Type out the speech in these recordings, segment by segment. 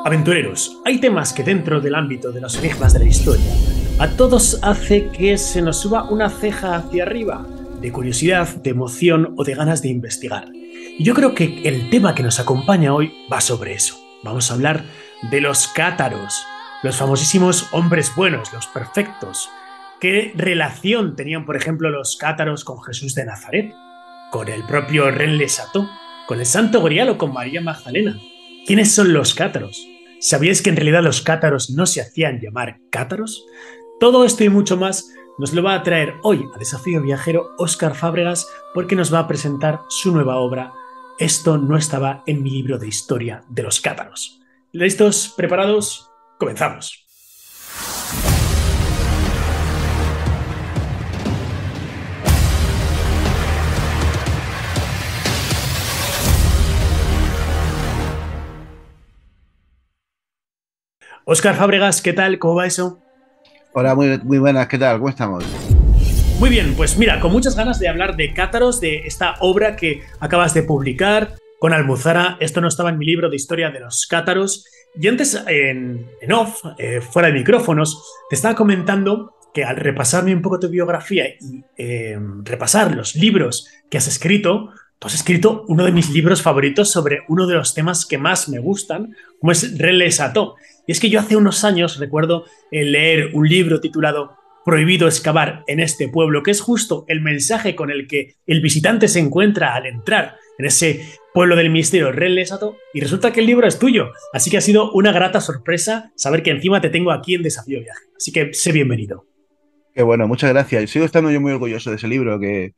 Aventureros, hay temas que dentro del ámbito de los enigmas de la historia a todos hace que se nos suba una ceja hacia arriba, de curiosidad, de emoción o de ganas de investigar. Y yo creo que el tema que nos acompaña hoy va sobre eso. Vamos a hablar de los cátaros, los famosísimos hombres buenos, los perfectos. ¿Qué relación tenían, por ejemplo, los cátaros con Jesús de Nazaret, con el propio Rennes Chateau, con el Santo Grial o con María Magdalena? ¿Quiénes son los cátaros? ¿Sabíais que en realidad los cátaros no se hacían llamar cátaros? Todo esto y mucho más nos lo va a traer hoy a Desafío Viajero Óscar Fábregas, porque nos va a presentar su nueva obra Esto no estaba en mi libro de historia de los cátaros. ¿Listos? ¿Preparados? Comenzamos. Óscar Fábregas, ¿qué tal? ¿Cómo va eso? Hola, muy buenas, ¿qué tal? ¿Cómo estamos? Muy bien, pues mira, con muchas ganas de hablar de cátaros, de esta obra que acabas de publicar con Almuzara. Esto no estaba en mi libro de historia de los cátaros. Y antes, en off, fuera de micrófonos, te estaba comentando que al repasarme un poco tu biografía y repasar los libros que has escrito, tú has escrito uno de mis libros favoritos sobre uno de los temas que más me gustan, como es Rennes Chateau. Y es que yo hace unos años recuerdo leer un libro titulado Prohibido excavar en este pueblo, que es justo el mensaje con el que el visitante se encuentra al entrar en ese pueblo del misterio, Rennes Chateau, y resulta que el libro es tuyo. Así que ha sido una grata sorpresa saber que encima te tengo aquí en Desafío Viaje. Así que sé bienvenido. Qué bueno, muchas gracias. Sigo estando yo muy orgulloso de ese libro, que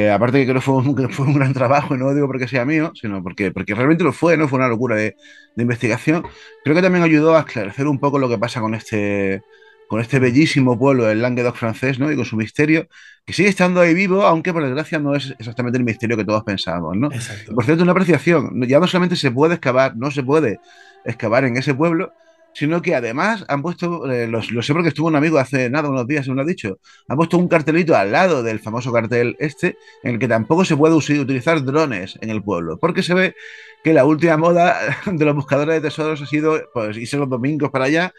aparte que creo que fue un gran trabajo, y no lo digo porque sea mío, sino porque realmente lo fue, ¿no? Fue una locura de investigación. Creo que también ayudó a esclarecer un poco lo que pasa con este bellísimo pueblo del Languedoc francés, ¿no? Y con su misterio, que sigue estando ahí vivo, aunque por desgracia no es exactamente el misterio que todos pensábamos, ¿no? Y por Exacto. cierto, una apreciación, ya no solamente se puede excavar, no se puede excavar en ese pueblo, sino que además han puesto, lo sé porque estuvo un amigo hace nada, unos días, me lo ha dicho, han puesto un cartelito al lado del famoso cartel este, en el que tampoco se puede utilizar drones en el pueblo, porque se ve que la última moda de los buscadores de tesoros ha sido pues, irse los domingos para allá,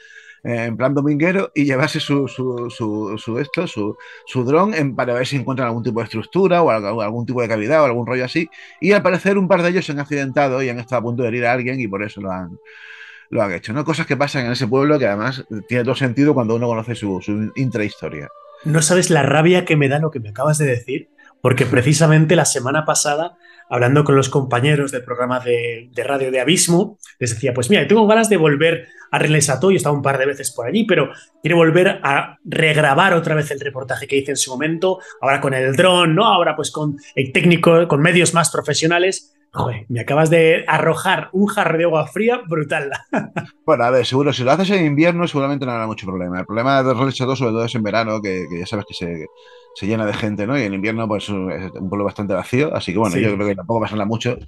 en plan dominguero, y llevarse su dron para ver si encuentran algún tipo de estructura o algún tipo de cavidad o algún rollo así. Y al parecer un par de ellos se han accidentado y han estado a punto de herir a alguien y por eso lo han hecho, ¿no? Cosas que pasan en ese pueblo que además tiene todo sentido cuando uno conoce su intrahistoria. No sabes la rabia que me da lo que me acabas de decir, porque precisamente la semana pasada, hablando con los compañeros del programa de radio de Abismo, les decía, pues mira, tengo ganas de volver a Rennes Chateau, yo he estado un par de veces por allí, pero quiero volver a regrabar otra vez el reportaje que hice en su momento, ahora con el dron, ¿no? Ahora pues con el técnico, con medios más profesionales. Joder, me acabas de arrojar un jarro de agua fría brutal. Bueno, a ver, seguro, si lo haces en invierno seguramente no habrá mucho problema. El problema de Roles Chateau sobre todo es en verano, que ya sabes que se llena de gente, ¿no? Y en invierno pues es un pueblo bastante vacío, así que bueno, yo Sí. creo que tampoco pasará mucho.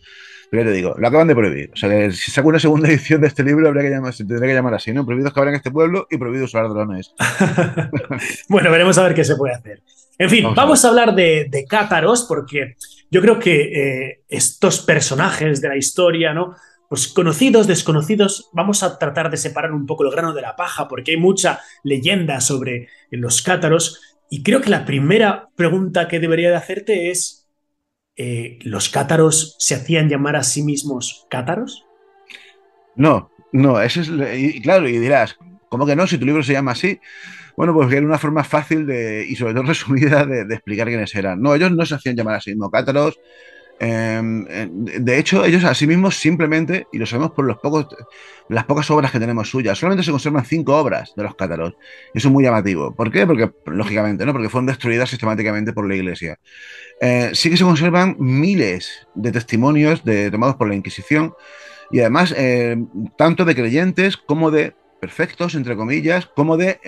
Pero ya te digo, lo acaban de prohibir. O sea, que si saco una segunda edición de este libro, se tendría que llamar así, ¿no? Prohibido excavar en este pueblo y prohibido usar drones. Bueno, veremos a ver qué se puede hacer. En fin, Vamos a ver. vamos a hablar de cátaros porque yo creo que estos personajes de la historia, ¿no? Pues conocidos, desconocidos, vamos a tratar de separar un poco el grano de la paja porque hay mucha leyenda sobre los cátaros y creo que la primera pregunta que debería de hacerte es, ¿los cátaros se hacían llamar a sí mismos cátaros? No, no, eso es. Y claro, y dirás, ¿cómo que no? Si tu libro se llama así. Bueno, pues que era una forma fácil y sobre todo resumida de explicar quiénes eran. No, ellos no se hacían llamar así mismos cátaros. De hecho, ellos a sí mismos simplemente, y lo sabemos por las pocas obras que tenemos suyas, solamente se conservan 5 obras de los cátaros. Y eso es muy llamativo. ¿Por qué? Porque, lógicamente, ¿no? Porque fueron destruidas sistemáticamente por la Iglesia. Sí que se conservan miles de testimonios tomados por la Inquisición y además tanto de creyentes como de perfectos, entre comillas, como de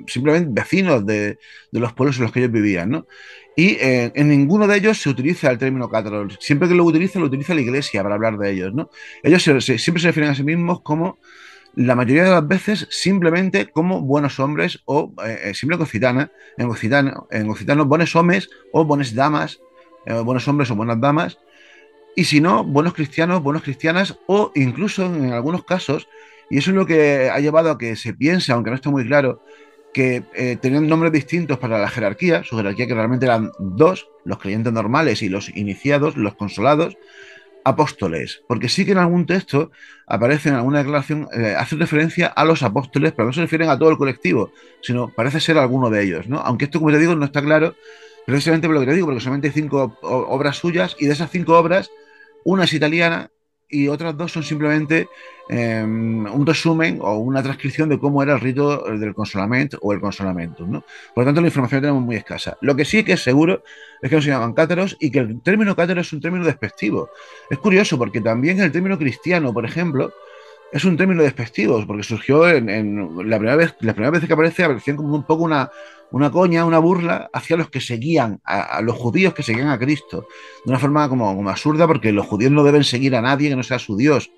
simplemente vecinos de los pueblos en los que ellos vivían, ¿no? Y en ninguno de ellos se utiliza el término cátaro. Siempre que lo utiliza la iglesia para hablar de ellos, ¿no? Ellos siempre se refieren a sí mismos como, la mayoría de las veces, simplemente como buenos hombres o, simple en occitano, buenos hombres o buenas damas, buenos hombres o buenas damas, y si no, buenos cristianos, buenas cristianas, o incluso en algunos casos, y eso es lo que ha llevado a que se piense, aunque no está muy claro, que tenían nombres distintos para la jerarquía, su jerarquía que realmente eran dos, los creyentes normales y los iniciados, los consolados, apóstoles, porque sí que en algún texto aparece en alguna declaración, hace referencia a los apóstoles, pero no se refieren a todo el colectivo, sino parece ser alguno de ellos, ¿no? Aunque esto, como te digo, no está claro, precisamente por lo que te digo, porque solamente hay 5 obras suyas, y de esas 5 obras, una es italiana y otras 2 son simplemente un resumen o una transcripción de cómo era el rito del consolamento o el consolamentum, ¿no? Por lo tanto, la información la tenemos muy escasa. Lo que sí que es seguro es que no se llaman cátaros y que el término cátaro es un término despectivo. Es curioso porque también el término cristiano, por ejemplo, es un término despectivo, porque surgió en la primera vez que aparecían como un poco una coña, una burla hacia los que seguían, a los judíos que seguían a Cristo, de una forma como absurda, porque los judíos no deben seguir a nadie que no sea su Dios.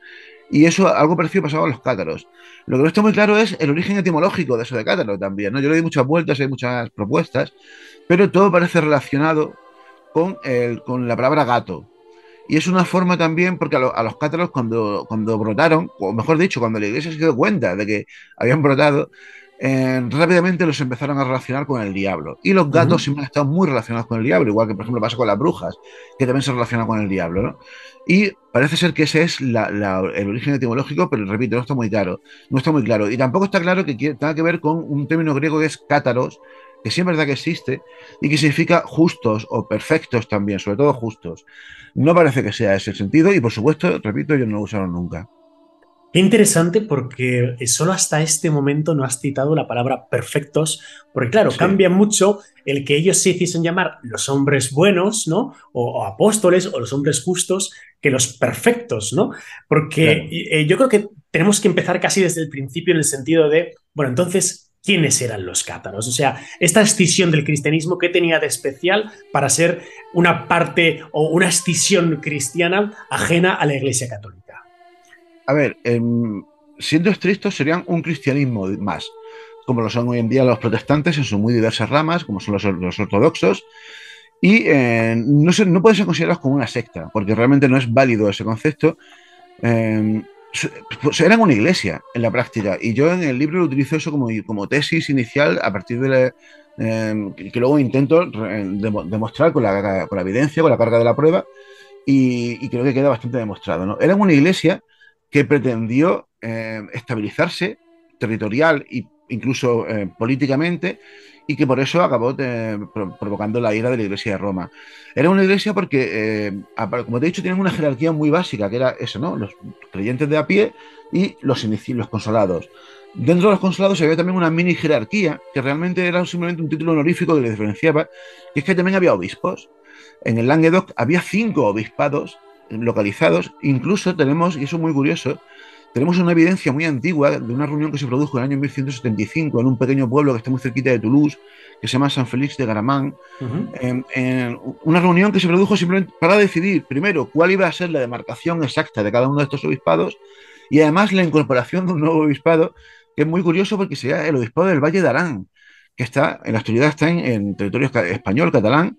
Y eso, algo parecido pasaba a los cátaros. Lo que no está muy claro es el origen etimológico de eso de cátaro también, ¿no? Yo le di muchas vueltas, hay muchas propuestas, pero todo parece relacionado con la palabra gato. Y es una forma también, porque a los cátaros cuando brotaron, o mejor dicho, cuando la iglesia se dio cuenta de que habían brotado, rápidamente los empezaron a relacionar con el diablo. Y los gatos Ujú. siempre han estado muy relacionados con el diablo, igual que por ejemplo pasa con las brujas, que también se relacionan con el diablo, ¿no? Y parece ser que ese es el origen etimológico, pero repito, no está muy claro. No está muy claro. Y tampoco está claro que tenga que ver con un término griego que es cátaros, que sí es verdad que existe, y que significa justos o perfectos también, sobre todo justos. No parece que sea ese el sentido y, por supuesto, repito, ellos no lo usaron nunca. Qué interesante porque solo hasta este momento no has citado la palabra perfectos, porque claro, Sí, cambia mucho el que ellos se hiciesen llamar los hombres buenos, ¿no? O apóstoles o los hombres justos que los perfectos, ¿no? Porque claro. yo creo que tenemos que empezar casi desde el principio en el sentido de, bueno, entonces, ¿quiénes eran los cátaros? O sea, esta escisión del cristianismo, ¿qué tenía de especial para ser una parte o una escisión cristiana ajena a la Iglesia Católica? A ver, siendo estrictos, serían un cristianismo más, como lo son hoy en día los protestantes en sus muy diversas ramas, como son los ortodoxos, y no pueden ser considerados como una secta, porque realmente no es válido ese concepto. Eh, pues eran una iglesia en la práctica, y yo en el libro lo utilizo eso como tesis inicial a partir de que luego intento demostrar con la evidencia, con la carga de la prueba, y creo que queda bastante demostrado, ¿no? Eran una iglesia que pretendió estabilizarse territorial e incluso políticamente, y que por eso acabó provocando la ira de la Iglesia de Roma. Era una iglesia porque, como te he dicho, tenían una jerarquía muy básica, que era eso, ¿no? Los creyentes de a pie y los consolados. Dentro de los consolados había también una mini jerarquía, que realmente era simplemente un título honorífico que les diferenciaba, y es que también había obispos. En el Languedoc había 5 obispados localizados, incluso tenemos, y eso es muy curioso, tenemos una evidencia muy antigua de una reunión que se produjo en el año 1175 en un pequeño pueblo que está muy cerquita de Toulouse, que se llama San Félix de Garamán, Ujú. en una reunión que se produjo simplemente para decidir, primero, cuál iba a ser la demarcación exacta de cada uno de estos obispados, y además la incorporación de un nuevo obispado, que es muy curioso porque sería el obispado del Valle de Arán, que está, en la actualidad está en territorio español, catalán,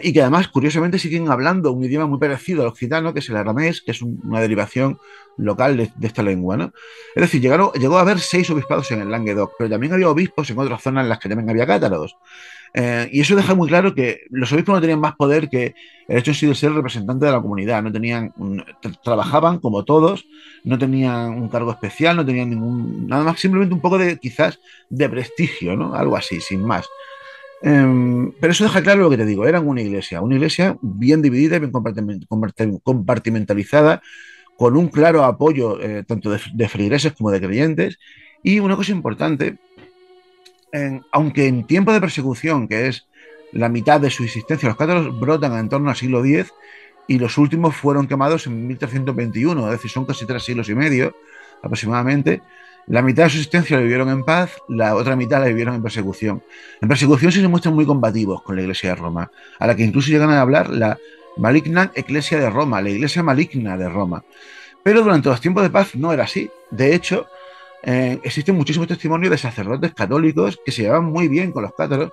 y que además, curiosamente, siguen hablando un idioma muy parecido al occitano, que es el aramés, que es una derivación local de esta lengua, ¿no? Es decir, llegó a haber 6 obispados en el Languedoc, pero también había obispos en otras zonas en las que también había cátaros. Y eso deja muy claro que los obispos no tenían más poder que el hecho en sí de ser representante de la comunidad. No tenían, trabajaban como todos, no tenían un cargo especial, no tenían nada más, simplemente un poco de, quizás, de prestigio, ¿no? Algo así, sin más. Pero eso deja claro lo que te digo, eran una iglesia bien dividida, bien compartimentalizada, con un claro apoyo tanto de feligreses como de creyentes. Y una cosa importante, aunque en tiempo de persecución, que es la mitad de su existencia, los cátaros brotan en torno al siglo X y los últimos fueron quemados en 1321, es decir, son casi 3 siglos y medio aproximadamente. La mitad de su existencia la vivieron en paz, la otra mitad la vivieron en persecución. En persecución sí se muestran muy combativos con la Iglesia de Roma, a la que incluso llegan a hablar la maligna Iglesia de Roma, la Iglesia maligna de Roma. Pero durante los tiempos de paz no era así. De hecho, existen muchísimos testimonios de sacerdotes católicos que se llevaban muy bien con los cátaros.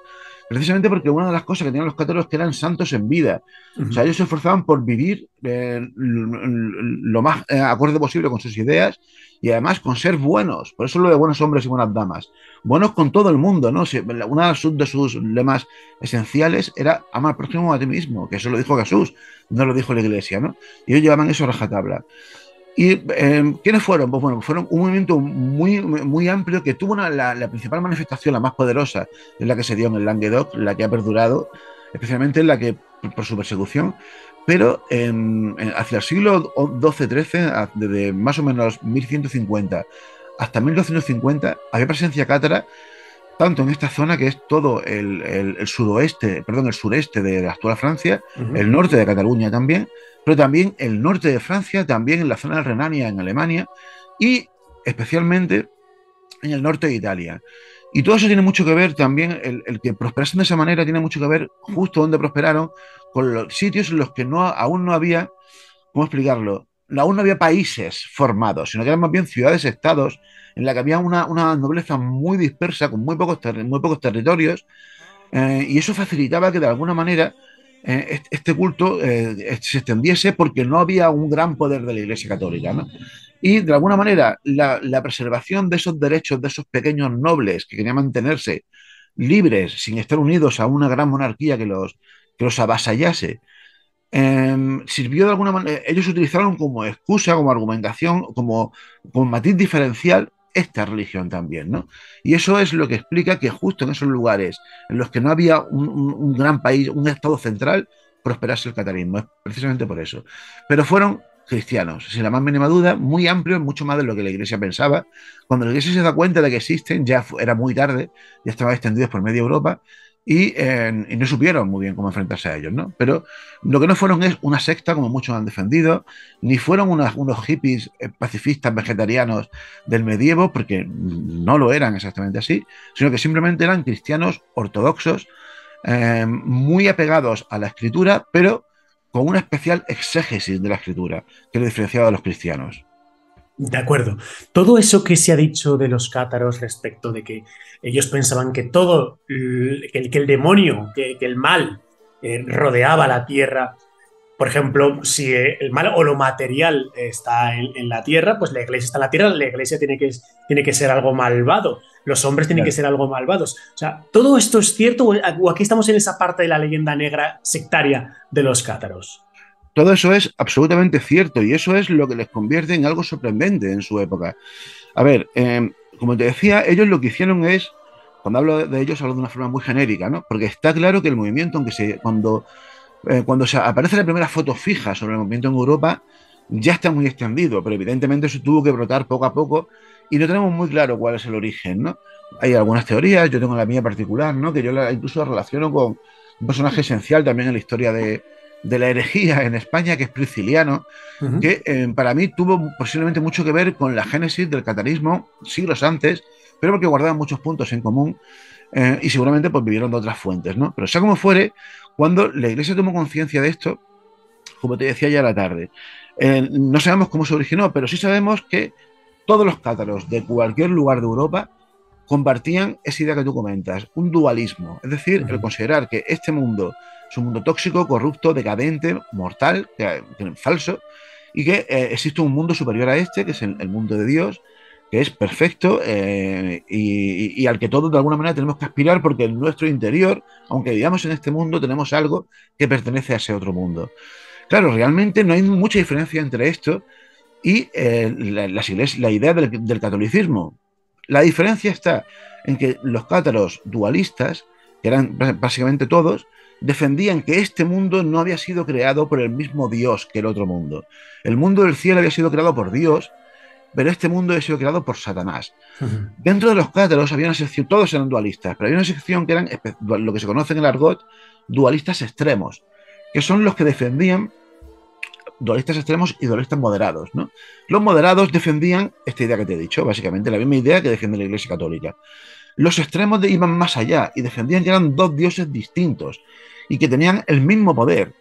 precisamente porque una de las cosas que tenían los cátaros es que eran santos en vida. O sea, ellos se esforzaban por vivir lo más acorde posible con sus ideas y además con ser buenos. Por eso lo de buenos hombres y buenas damas. Buenos con todo el mundo, ¿no? Una de sus lemas esenciales era ama al prójimo a ti mismo, que eso lo dijo Jesús, no lo dijo la Iglesia, ¿no? Y ellos llevaban eso a rajatabla. ¿Y quiénes fueron? Pues bueno, fueron un movimiento muy amplio que tuvo la principal manifestación, la más poderosa, es la que se dio en el Languedoc, la que ha perdurado, especialmente en la que, por su persecución, pero hacia el siglo XII-XIII, desde más o menos 1150 hasta 1250, había presencia cátara tanto en esta zona que es todo el suroeste, perdón, el sureste de la actual Francia, el norte de Cataluña también, pero también el norte de Francia, también en la zona de Renania, en Alemania, y especialmente en el norte de Italia. Y todo eso tiene mucho que ver también, el que prosperasen de esa manera tiene mucho que ver justo donde prosperaron, con los sitios en los que aún no había, ¿cómo explicarlo? Aún no había países formados, sino que eran más bien ciudades-estados en la que había una nobleza muy dispersa, con muy pocos territorios, y eso facilitaba que de alguna manera este culto se extendiese porque no había un gran poder de la Iglesia Católica, ¿no? Y de alguna manera la preservación de esos derechos de esos pequeños nobles que querían mantenerse libres sin estar unidos a una gran monarquía que los avasallase, sirvió de alguna manera, ellos utilizaron como excusa, como argumentación, como matiz diferencial esta religión también, ¿no? Y eso es lo que explica que justo en esos lugares en los que no había un gran país, un estado central, prosperase el catarismo, es precisamente por eso. Pero fueron cristianos, sin la más mínima duda, muy amplios, mucho más de lo que la Iglesia pensaba. Cuando la Iglesia se da cuenta de que existen, ya era muy tarde, ya estaban extendidos por media Europa, y no supieron muy bien cómo enfrentarse a ellos, ¿no? Pero lo que no fueron es una secta, como muchos han defendido, ni fueron unos hippies pacifistas vegetarianos del medievo, porque no lo eran exactamente así, sino que simplemente eran cristianos ortodoxos, muy apegados a la escritura, pero con una especial exégesis de la escritura, que lo diferenciaba de los cristianos. De acuerdo. Todo eso que se ha dicho de los cátaros respecto de que ellos pensaban que todo, que el demonio, que el mal rodeaba la tierra. Por ejemplo, si el mal o lo material está en la tierra, pues la iglesia está en la tierra, la iglesia tiene que ser algo malvado, los hombres tienen que Claro. ser algo malvados. O sea, ¿todo esto es cierto o aquí estamos en esa parte de la leyenda negra sectaria de los cátaros? Todo eso es absolutamente cierto y eso es lo que les convierte en algo sorprendente en su época. A ver, como te decía, ellos lo que hicieron es, cuando hablo de ellos, hablo de una forma muy genérica, ¿no? Porque está claro que el movimiento, cuando se aparece la primera foto fija sobre el movimiento en Europa, ya está muy extendido, pero evidentemente eso tuvo que brotar poco a poco y no tenemos muy claro cuál es el origen, ¿no? Hay algunas teorías, yo tengo la mía particular, ¿no? Que yo incluso la relaciono con un personaje esencial también en la historia de la herejía en España, que es Prisciliano, Uh -huh. que para mí tuvo posiblemente mucho que ver con la génesis del catarismo siglos antes, pero porque guardaban muchos puntos en común y seguramente pues vivieron de otras fuentes, ¿no? Pero sea como fuere, cuando la Iglesia tomó conciencia de esto, como te decía ya a la tarde, no sabemos cómo se originó, pero sí sabemos que todos los cátaros de cualquier lugar de Europa compartían esa idea que tú comentas, un dualismo, es decir, Uh el -huh. considerar que este mundo es un mundo tóxico, corrupto, decadente, mortal, falso, y que existe un mundo superior a este, que es el mundo de Dios, que es perfecto y al que todos de alguna manera tenemos que aspirar porque en nuestro interior, aunque vivamos en este mundo, tenemos algo que pertenece a ese otro mundo. Claro, realmente no hay mucha diferencia entre esto y la idea del catolicismo. La diferencia está en que los cátaros dualistas, que eran básicamente todos, defendían que este mundo no había sido creado por el mismo Dios que el otro mundo. El mundo del cielo había sido creado por Dios, pero este mundo había sido creado por Satanás. Uh -huh. Dentro de los cátaros había una sección, todos eran dualistas, pero había una sección que eran lo que se conoce en el argot dualistas extremos, que son los que defendían dualistas extremos y dualistas moderados, ¿no? Los moderados defendían esta idea que te he dicho, básicamente la misma idea que defiende la Iglesia Católica. Los extremos iban más allá y defendían que eran dos dioses distintos y que tenían el mismo poder.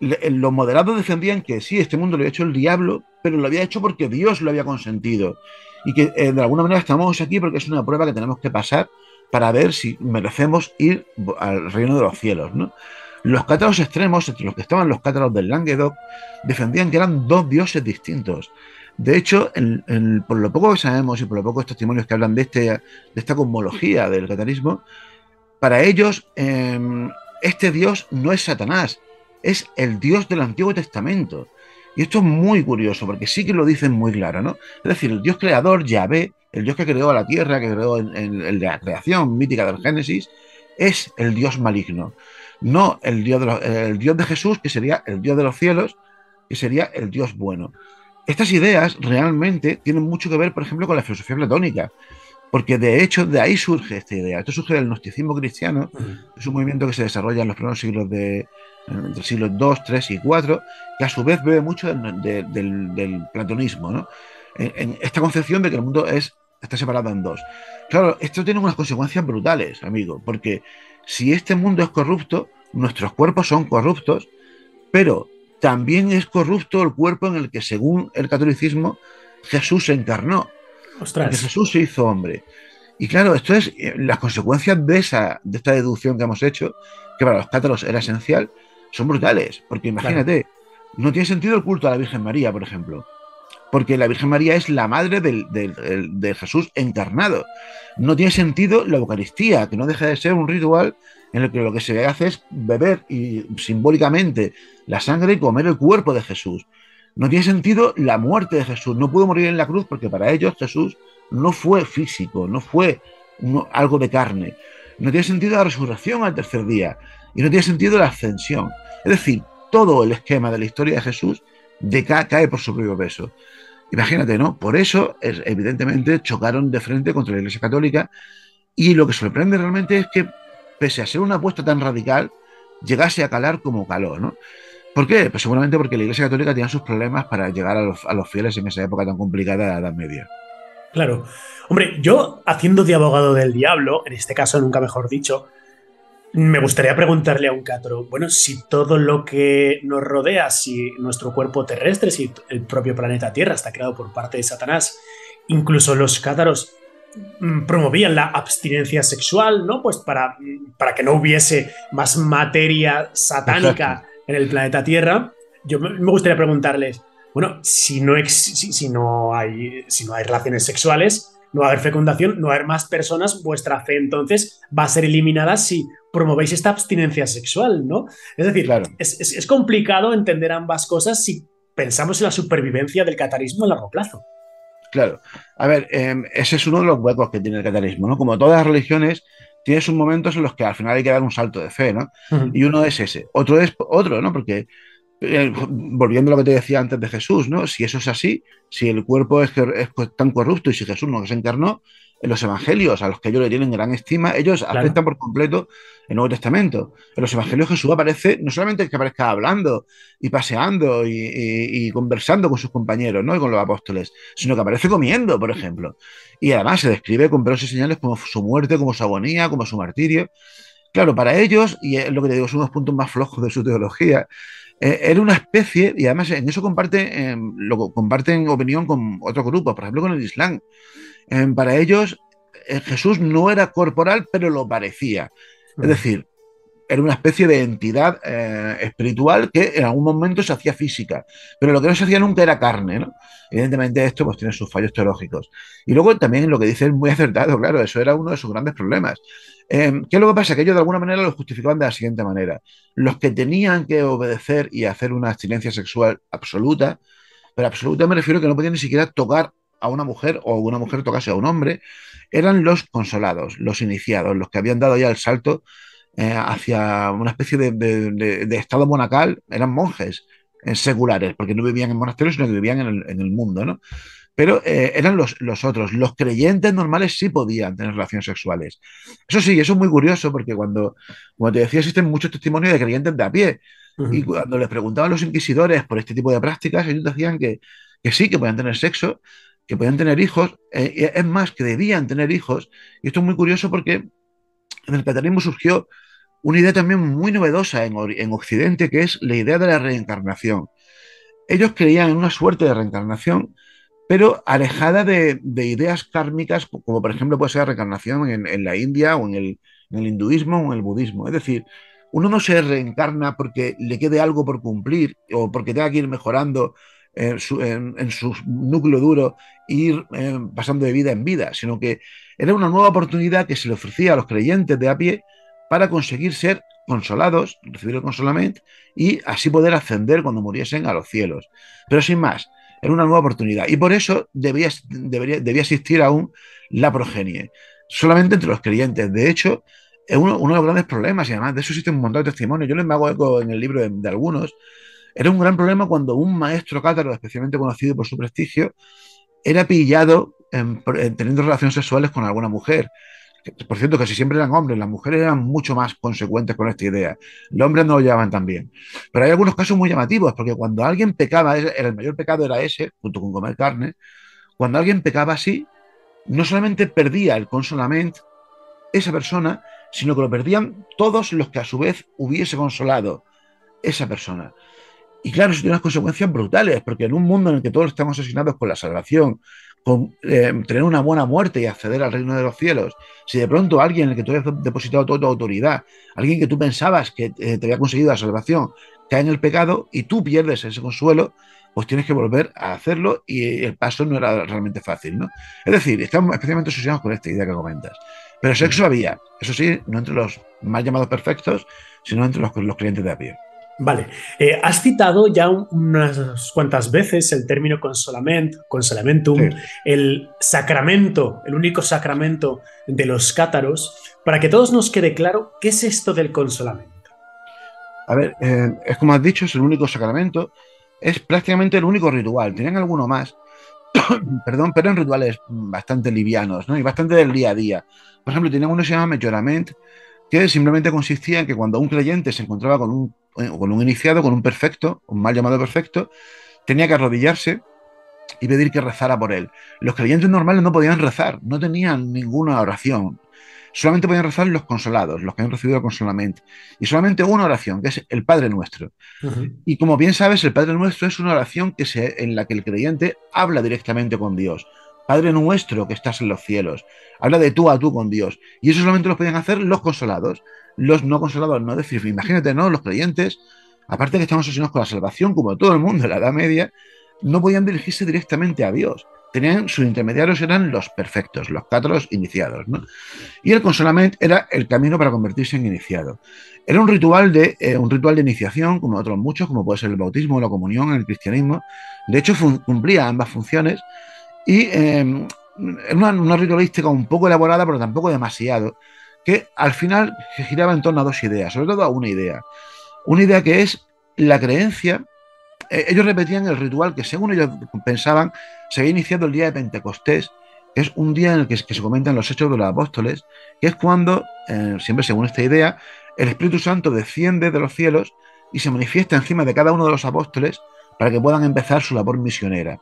Los moderados defendían que sí, este mundo lo había hecho el diablo, pero lo había hecho porque Dios lo había consentido y que de alguna manera estamos aquí porque es una prueba que tenemos que pasar para ver si merecemos ir al reino de los cielos, ¿no? Los cátaros extremos, entre los que estaban los cátaros del Languedoc, defendían que eran dos dioses distintos. De hecho, por lo poco que sabemos y por lo poco testimonios que hablan de esta cosmología del catarismo, para ellos este dios no es Satanás, es el dios del Antiguo Testamento. Y esto es muy curioso, porque sí que lo dicen muy claro, ¿no? Es decir, el dios creador, Yahvé, el dios que creó la tierra, que creó en la creación mítica del Génesis, es el dios maligno. No el dios de Jesús, que sería el dios de los cielos, que sería el dios bueno. Estas ideas realmente tienen mucho que ver, por ejemplo, con la filosofía platónica, porque de hecho de ahí surge esta idea. Esto surge del gnosticismo cristiano, es un movimiento que se desarrolla en los primeros siglos entre siglos II, III y IV, que a su vez bebe mucho del platonismo, ¿no? En esta concepción de que el mundo está separado en dos. Claro, esto tiene unas consecuencias brutales, amigo, porque si este mundo es corrupto, nuestros cuerpos son corruptos, pero también es corrupto el cuerpo en el que, según el catolicismo, Jesús se encarnó, porque Ostras. Jesús se hizo hombre. Y claro, esto es las consecuencias de esta deducción que hemos hecho, que para los cátaros era esencial, son brutales. Porque Claro. imagínate, no tiene sentido el culto a la Virgen María, por ejemplo, porque la Virgen María es la madre de Jesús encarnado. No tiene sentido la Eucaristía, que no deja de ser un ritual en el que lo que se hace es beber y simbólicamente la sangre y comer el cuerpo de Jesús. No tiene sentido la muerte de Jesús. No pudo morir en la cruz porque para ellos Jesús no fue físico, no fue algo de carne. No tiene sentido la resurrección al tercer día y no tiene sentido la ascensión. Es decir, todo el esquema de la historia de Jesús cae por su propio peso. Imagínate, ¿no? Por eso, evidentemente, chocaron de frente contra la Iglesia Católica y lo que sorprende realmente es que, pese a ser una apuesta tan radical, llegase a calar como caló, ¿no? ¿Por qué? Pues seguramente porque la Iglesia Católica tenía sus problemas para llegar a los fieles en esa época tan complicada de la Edad Media. Claro. Hombre, yo haciendo de abogado del diablo, en este caso nunca mejor dicho, me gustaría preguntarle a un cátaro, bueno, si todo lo que nos rodea, si nuestro cuerpo terrestre, si el propio planeta Tierra está creado por parte de Satanás, incluso los cátaros promovían la abstinencia sexual, ¿no? Pues para que no hubiese más materia Exacto, satánica en el planeta Tierra, yo me gustaría preguntarles, bueno, si no hay relaciones sexuales, no va a haber fecundación, no va a haber más personas, vuestra fe entonces va a ser eliminada si promovéis esta abstinencia sexual, ¿no? Es decir, claro, es complicado entender ambas cosas si pensamos en la supervivencia del catarismo a largo plazo. claro. A ver, ese es uno de los huecos que tiene el catarismo, ¿no? Como todas las religiones, tiene sus momentos en los que al final hay que dar un salto de fe, ¿no? Y uno es ese. Otro es otro, ¿no? Porque volviendo a lo que te decía antes de Jesús, ¿no? Si eso es así, si el cuerpo es tan corrupto y si Jesús no se encarnó, en los evangelios, a los que ellos le tienen gran estima, ellos Claro, aceptan por completo el Nuevo Testamento. En los evangelios Jesús aparece, no solamente que aparezca hablando y paseando y conversando con sus compañeros, ¿no? Y con los apóstoles, sino que aparece comiendo, por ejemplo. Y además se describe con pelos y señales como su muerte, como su agonía, como su martirio. Claro, para ellos, y es lo que te digo, son unos puntos más flojos de su teología, era una especie, y además en eso comparten opinión con otros grupos, por ejemplo con el Islam. Para ellos, Jesús no era corporal, pero lo parecía. Es decir, era una especie de entidad espiritual que en algún momento se hacía física, pero lo que no se hacía nunca era carne, ¿no? Evidentemente esto pues tiene sus fallos teológicos. Y luego también lo que dice es muy acertado, claro, eso era uno de sus grandes problemas. ¿Qué es lo que pasa? Que ellos de alguna manera lo justificaban de la siguiente manera. Los que tenían que obedecer y hacer una abstinencia sexual absoluta, pero absoluta me refiero a que no podían ni siquiera tocar a una mujer o una mujer tocase a un hombre, eran los consolados, los iniciados, los que habían dado ya el salto hacia una especie de estado monacal, eran monjes seculares, porque no vivían en monasterios, sino que vivían en el mundo, ¿no? Pero eran los otros, los creyentes normales sí podían tener relaciones sexuales. Eso sí, eso es muy curioso, porque como te decía, existen muchos testimonios de creyentes de a pie, y cuando les preguntaban a los inquisidores por este tipo de prácticas, ellos decían que sí, que podían tener sexo, que podían tener hijos, y es más, que debían tener hijos. Y esto es muy curioso porque en el catarismo surgió una idea también muy novedosa en Occidente, que es la idea de la reencarnación. Ellos creían en una suerte de reencarnación, pero alejada de ideas kármicas, como por ejemplo puede ser la reencarnación en la India o en el hinduismo o en el budismo. Es decir, uno no se reencarna porque le quede algo por cumplir o porque tenga que ir mejorando en su núcleo duro e ir pasando de vida en vida, sino que era una nueva oportunidad que se le ofrecía a los creyentes de a pie para conseguir ser consolados, recibir el consolamiento y así poder ascender cuando muriesen a los cielos. Pero sin más, era una nueva oportunidad y por eso debía existir aún la progenie, solamente entre los creyentes. De hecho, es uno de los grandes problemas y además de eso existen un montón de testimonios. Yo les me hago eco en el libro de algunos. Era un gran problema cuando un maestro cátaro, especialmente conocido por su prestigio, era pillado teniendo relaciones sexuales con alguna mujer. Por cierto, casi siempre eran hombres, las mujeres eran mucho más consecuentes con esta idea. Los hombres no lo llevaban tan bien. Pero hay algunos casos muy llamativos, porque cuando alguien pecaba, el mayor pecado era ese, junto con comer carne, cuando alguien pecaba así, no solamente perdía el consolament esa persona, sino que lo perdían todos los que a su vez hubiese consolado esa persona. Y claro, eso tiene unas consecuencias brutales, porque en un mundo en el que todos estamos asesinados con la salvación, con tener una buena muerte y acceder al reino de los cielos, si de pronto alguien en el que tú habías depositado toda tu autoridad, alguien que tú pensabas que te había conseguido la salvación, cae en el pecado y tú pierdes ese consuelo, pues tienes que volver a hacerlo y el paso no era realmente fácil, ¿no? Es decir, estamos especialmente asociados con esta idea que comentas. Pero sexo había, eso sí, no entre los mal llamados perfectos, sino entre los creyentes de a pie. Vale, has citado ya unas cuantas veces el término consolament, Sí. consolamentum, el sacramento, el único sacramento de los cátaros, para que todos nos quede claro qué es esto del consolamento. A ver, es como has dicho, es el único sacramento, es prácticamente el único ritual. Tenían alguno más, perdón, pero en rituales bastante livianos, ¿no? Y bastante del día a día. Por ejemplo, tenían uno que se llama Mejorament, que simplemente consistía en que cuando un creyente se encontraba con un iniciado, con un perfecto, un mal llamado perfecto, tenía que arrodillarse y pedir que rezara por él. Los creyentes normales no podían rezar, no tenían ninguna oración. Solamente podían rezar los consolados, los que han recibido el consolamiento. Y solamente una oración, que es el Padre Nuestro. Uh -huh. Y como bien sabes, el Padre Nuestro es una oración en la que el creyente habla directamente con Dios. Padre nuestro que estás en los cielos. Habla de tú a tú con Dios. Y eso solamente lo podían hacer los consolados. Los no consolados no. Es decir, imagínate, ¿no? Los creyentes, aparte que estamos obsesionados con la salvación, como todo el mundo en la Edad Media, no podían dirigirse directamente a Dios. Tenían, sus intermediarios eran los perfectos, los cátaros iniciados, ¿no? Y el consolament era el camino para convertirse en iniciado. Era un ritual de iniciación, como otros muchos, como puede ser el bautismo o la comunión en el cristianismo. De hecho, cumplía ambas funciones y era una ritualística un poco elaborada, pero tampoco demasiado, que al final giraba en torno a dos ideas, sobre todo a una idea. Una idea que es la creencia. Ellos repetían el ritual que, según ellos pensaban, se había iniciado el día de Pentecostés, que es un día en el que se comentan los hechos de los apóstoles, que es cuando, siempre según esta idea, el Espíritu Santo desciende de los cielos y se manifiesta encima de cada uno de los apóstoles para que puedan empezar su labor misionera.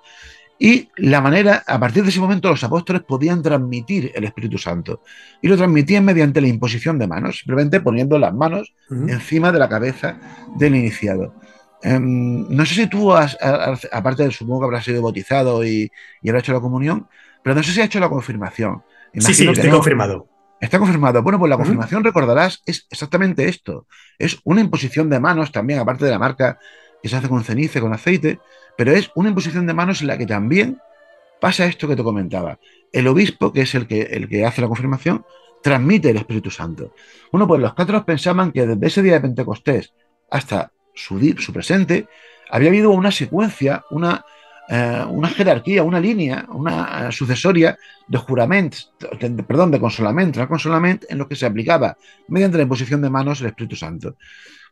Y la manera, a partir de ese momento, los apóstoles podían transmitir el Espíritu Santo. Y lo transmitían mediante la imposición de manos, simplemente poniendo las manos Uh -huh. encima de la cabeza del iniciado. No sé si tú, aparte, supongo que habrás sido bautizado y habrás hecho la comunión, pero no sé si has hecho la confirmación. Sí, sí, Imagino que estoy no. confirmado. Está confirmado. Bueno, pues la Uh -huh. confirmación, recordarás, es exactamente esto. Es una imposición de manos también, aparte de la marca que se hace con ceniza, con aceite, pero es una imposición de manos en la que también pasa esto que te comentaba. El obispo, que es el que hace la confirmación, transmite el Espíritu Santo. Bueno, pues los cátaros pensaban que desde ese día de Pentecostés hasta su presente, había habido una secuencia, una jerarquía, una línea, una sucesoria de juramentos, perdón, de consolament en lo que se aplicaba mediante la imposición de manos el Espíritu Santo.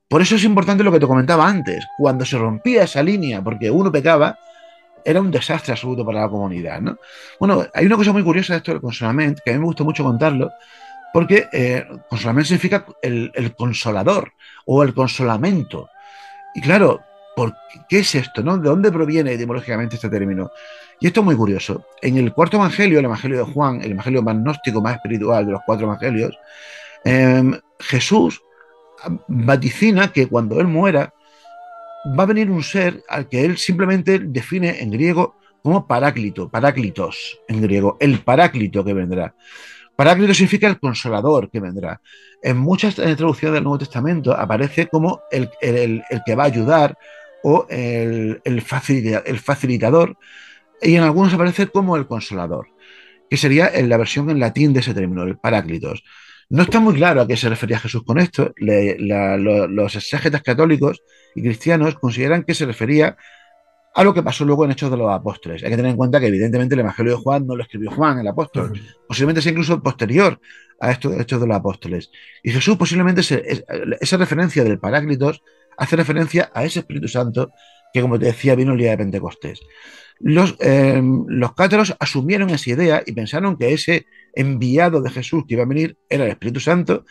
Por eso es importante lo que te comentaba antes. Cuando se rompía esa línea porque uno pecaba, era un desastre absoluto para la comunidad, ¿no? Bueno, hay una cosa muy curiosa de esto del consolament, que a mí me gusta mucho contarlo, porque consolament significa el consolador o el consolamento. Y claro, ¿qué es esto? ¿No? ¿De dónde proviene etimológicamente este término? Y esto es muy curioso. En el cuarto evangelio, el evangelio de Juan, el evangelio más gnóstico, más espiritual de los cuatro evangelios, Jesús vaticina que cuando él muera va a venir un ser al que él simplemente define en griego como paráclito, paráclitos en griego, el paráclito que vendrá. Paráclito significa el consolador que vendrá. En muchas traducciones del Nuevo Testamento aparece como el que va a ayudar o el facilitador, y en algunos aparece como el consolador, que sería en la versión en latín de ese término, el paráclitos. No está muy claro a qué se refería Jesús con esto. Los exégetas católicos y cristianos consideran que se refería a lo que pasó luego en Hechos de los Apóstoles. Hay que tener en cuenta que evidentemente el Evangelio de Juan no lo escribió Juan, el apóstol, posiblemente sea incluso posterior a estos Hechos de los Apóstoles. Y Jesús posiblemente, esa referencia del Paráclitos hace referencia a ese Espíritu Santo que, como te decía, vino el día de Pentecostés. Los cátaros asumieron esa idea y pensaron que ese enviado de Jesús que iba a venir era el Espíritu Santo.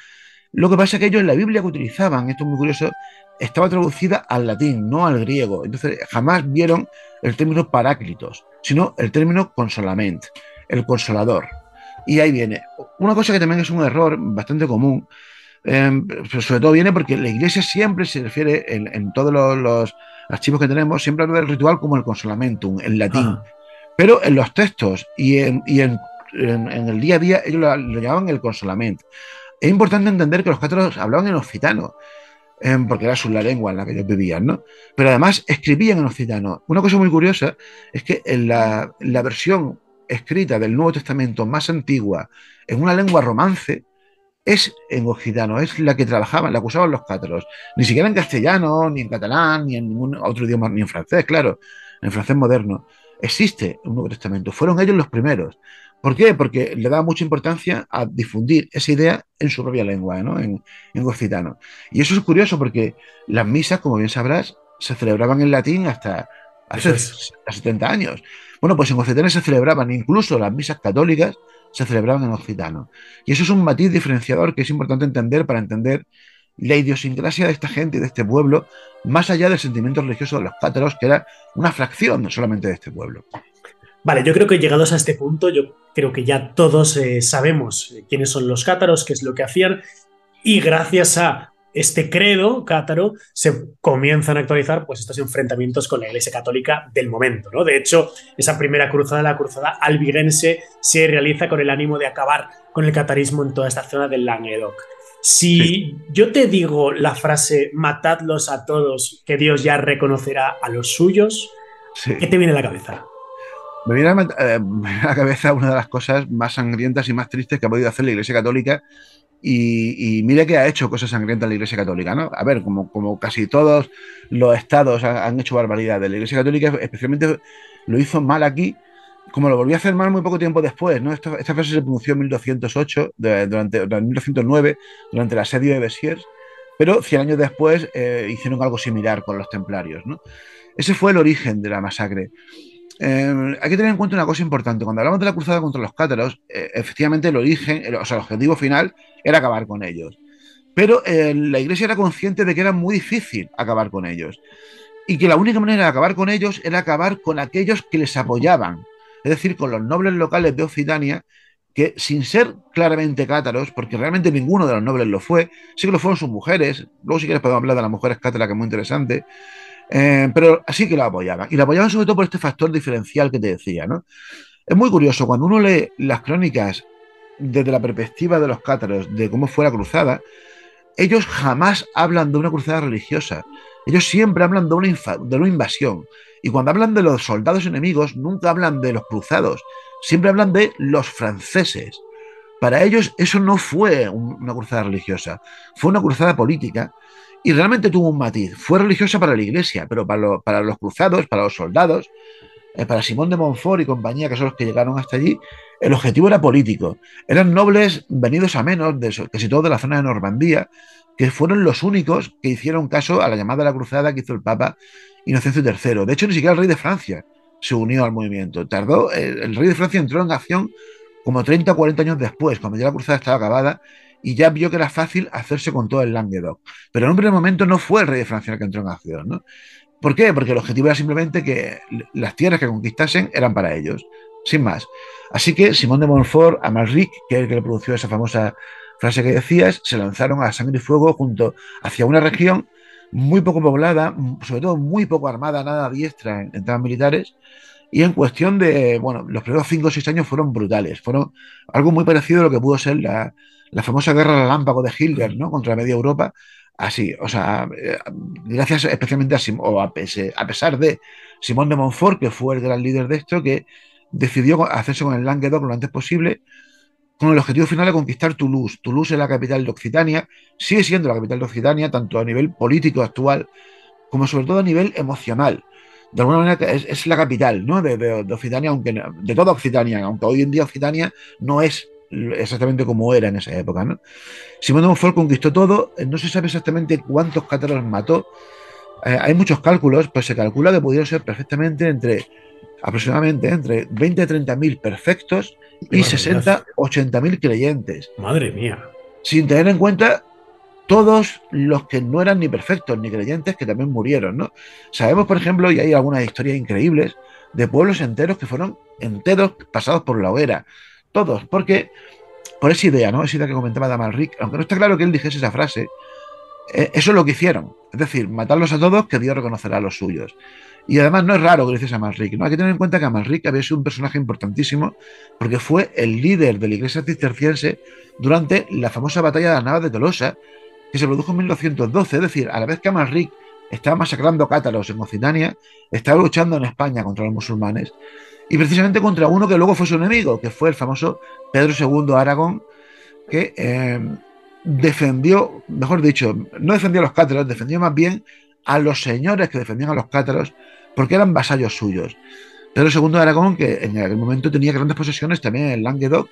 Lo que pasa es que ellos en la Biblia que utilizaban, esto es muy curioso, estaba traducida al latín, no al griego. Entonces jamás vieron el término paráclitos, sino el término consolament, el consolador. Y ahí viene. Una cosa que también es un error bastante común, pero sobre todo viene porque la Iglesia siempre se refiere, en todos los archivos que tenemos, siempre habla del ritual como el consolamentum, en latín. Pero en los textos en el día a día ellos lo llamaban el consolament. Es importante entender que los cátaros hablaban en occitano, porque era la lengua en la que ellos vivían, ¿no? Pero además escribían en occitano. Una cosa muy curiosa es que en la versión escrita del Nuevo Testamento más antigua, en una lengua romance, es en occitano, es la que trabajaban, la que usaban los cátaros. Ni siquiera en castellano, ni en catalán, ni en ningún otro idioma, ni en francés, claro, en francés moderno. Existe un Nuevo Testamento. Fueron ellos los primeros. ¿Por qué? Porque le daba mucha importancia a difundir esa idea en su propia lengua, ¿no? En occitano. Y eso es curioso porque las misas, como bien sabrás, se celebraban en latín hasta hace 70 años. Bueno, pues en occitano se celebraban, incluso las misas católicas se celebraban en occitano. Y eso es un matiz diferenciador que es importante entender para entender la idiosincrasia de esta gente y de este pueblo, más allá del sentimiento religioso de los cátaros, que era una fracción solamente de este pueblo. Vale, yo creo que llegados a este punto, yo creo que ya todos sabemos quiénes son los cátaros, qué es lo que hacían, y gracias a este credo cátaro se comienzan a actualizar pues estos enfrentamientos con la Iglesia Católica del momento, ¿no? De hecho, esa primera cruzada, la cruzada albigense, se realiza con el ánimo de acabar con el catarismo en toda esta zona del Languedoc. Si yo te digo la frase matadlos a todos, que Dios ya reconocerá a los suyos, ¿qué te viene a la cabeza? Me viene a la cabeza una de las cosas más sangrientas y más tristes que ha podido hacer la Iglesia Católica. Y mira que ha hecho cosas sangrientas la Iglesia Católica, ¿no? A ver, como casi todos los estados han hecho barbaridades. La Iglesia Católica especialmente lo hizo mal aquí, como lo volvió a hacer mal muy poco tiempo después, ¿no? Esta frase se pronunció en 1208, durante 1209, durante el asedio de Besiers, pero 100 años después hicieron algo similar con los templarios, ¿no? Ese fue el origen de la masacre. Hay que tener en cuenta una cosa importante. Cuando hablamos de la cruzada contra los cátaros, efectivamente el origen, el objetivo final era acabar con ellos. Pero la Iglesia era consciente de que era muy difícil acabar con ellos y que la única manera de acabar con ellos era acabar con aquellos que les apoyaban, es decir, con los nobles locales de Occitania, que sin ser claramente cátaros, porque realmente ninguno de los nobles lo fue, sí que lo fueron sus mujeres. Luego si quieres podemos hablar de las mujeres cátaras, que es muy interesante. Pero así que lo apoyaban. Y lo apoyaban sobre todo por este factor diferencial que te decía, ¿no? Es muy curioso, cuando uno lee las crónicas desde la perspectiva de los cátaros, de cómo fue la cruzada, ellos jamás hablan de una cruzada religiosa. Ellos siempre hablan de una invasión. Y cuando hablan de los soldados enemigos, nunca hablan de los cruzados. Siempre hablan de los franceses. Para ellos eso no fue una cruzada religiosa, fue una cruzada política. Y realmente tuvo un matiz. Fue religiosa para la Iglesia, pero para los cruzados, para los soldados, para Simón de Montfort y compañía, que son los que llegaron hasta allí, el objetivo era político. Eran nobles venidos a menos, casi todos de la zona de Normandía, que fueron los únicos que hicieron caso a la llamada de la cruzada que hizo el Papa Inocencio III. De hecho, ni siquiera el rey de Francia se unió al movimiento. Tardó, el rey de Francia entró en acción como 30 o 40 años después, cuando ya la cruzada estaba acabada, y ya vio que era fácil hacerse con todo el Languedoc. Pero en un primer momento no fue el rey de Francia el que entró en acción, ¿no? ¿Por qué? Porque el objetivo era simplemente que las tierras que conquistasen eran para ellos, sin más. Así que Simón de Montfort, Amalric, que es el que le produjo esa famosa frase que decías, se lanzaron a sangre y fuego hacia una región muy poco poblada, sobre todo muy poco armada, nada diestra en temas militares, y en cuestión de, bueno, los primeros 5 o 6 años fueron brutales, fueron algo muy parecido a lo que pudo ser la famosa guerra relámpago de Hitler, ¿no? Contra media Europa, así, o sea, gracias especialmente a pesar de Simón de Montfort, que fue el gran líder de esto, que decidió hacerse con el Languedoc lo antes posible, con el objetivo final de conquistar Toulouse. Toulouse es la capital de Occitania, sigue siendo la capital de Occitania, tanto a nivel político actual como sobre todo a nivel emocional. De alguna manera es la capital, ¿no? de Occitania, de toda Occitania, aunque hoy en día Occitania no es exactamente como era en esa época, ¿no? Simón de Montfort conquistó todo, no se sabe exactamente cuántos cátaros mató, hay muchos cálculos, pues se calcula que pudieron ser perfectamente aproximadamente entre 20 a 30 mil perfectos Qué y barbaridad. 60 80 mil creyentes, Madre mía. sin tener en cuenta todos los que no eran ni perfectos ni creyentes que también murieron, ¿no? Sabemos, por ejemplo, y hay algunas historias increíbles, de pueblos enteros que fueron enteros pasados por la hoguera. Todos, porque por esa idea, ¿no? Esa idea que comentaba Damalric, aunque no está claro que él dijese esa frase, eso es lo que hicieron. Es decir, matarlos a todos, que Dios reconocerá a los suyos. Y además no es raro que lo dices Amalric, ¿no? Hay que tener en cuenta que Amalric había sido un personaje importantísimo porque fue el líder de la iglesia cisterciense durante la famosa batalla de las Navas de Tolosa, que se produjo en 1212, es decir, a la vez que Amalric estaba masacrando cátaros en Occitania, estaba luchando en España contra los musulmanes, y precisamente contra uno que luego fue su enemigo, que fue el famoso Pedro II Aragón, que defendió, mejor dicho, no defendió a los cátaros, defendió más bien a los señores que defendían a los cátaros, porque eran vasallos suyos. Pedro II Aragón, que en aquel momento tenía grandes posesiones también en Languedoc,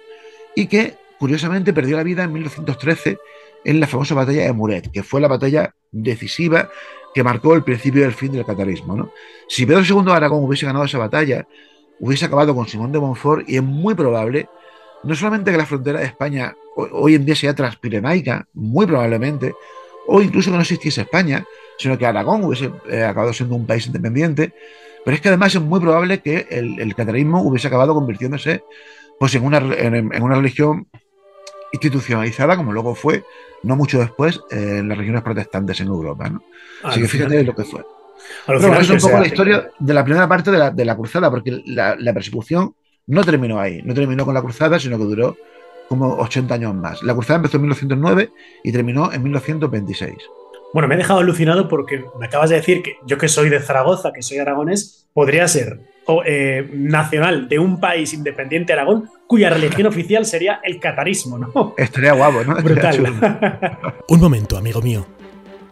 y que curiosamente perdió la vida en 1913 en la famosa batalla de Muret, que fue la batalla decisiva que marcó el principio y el fin del catarismo, ¿no? Si Pedro II de Aragón hubiese ganado esa batalla, hubiese acabado con Simón de Montfort, y es muy probable, no solamente que la frontera de España hoy en día sea transpirenaica, muy probablemente, o incluso que no existiese España, sino que Aragón hubiese acabado siendo un país independiente, pero es que además es muy probable que el catarismo hubiese acabado convirtiéndose pues en una religión institucionalizada, como luego fue, no mucho después, en las regiones protestantes en Europa, ¿no? Así que fíjate lo Alucinante. que fue. Pero bueno, eso Alucinante, es o un poco sea. la historia de la primera parte de la cruzada, porque la persecución no terminó ahí, no terminó con la cruzada, sino que duró como 80 años más. La cruzada empezó en 1909 y terminó en 1926. Bueno, me he dejado alucinado porque me acabas de decir que yo que soy de Zaragoza, que soy aragonés, podría ser nacional de un país independiente, Aragón, cuya religión oficial sería el catarismo, ¿no? Estaría guapo, ¿no? Estaría Brutal. chulo. Un momento, amigo mío.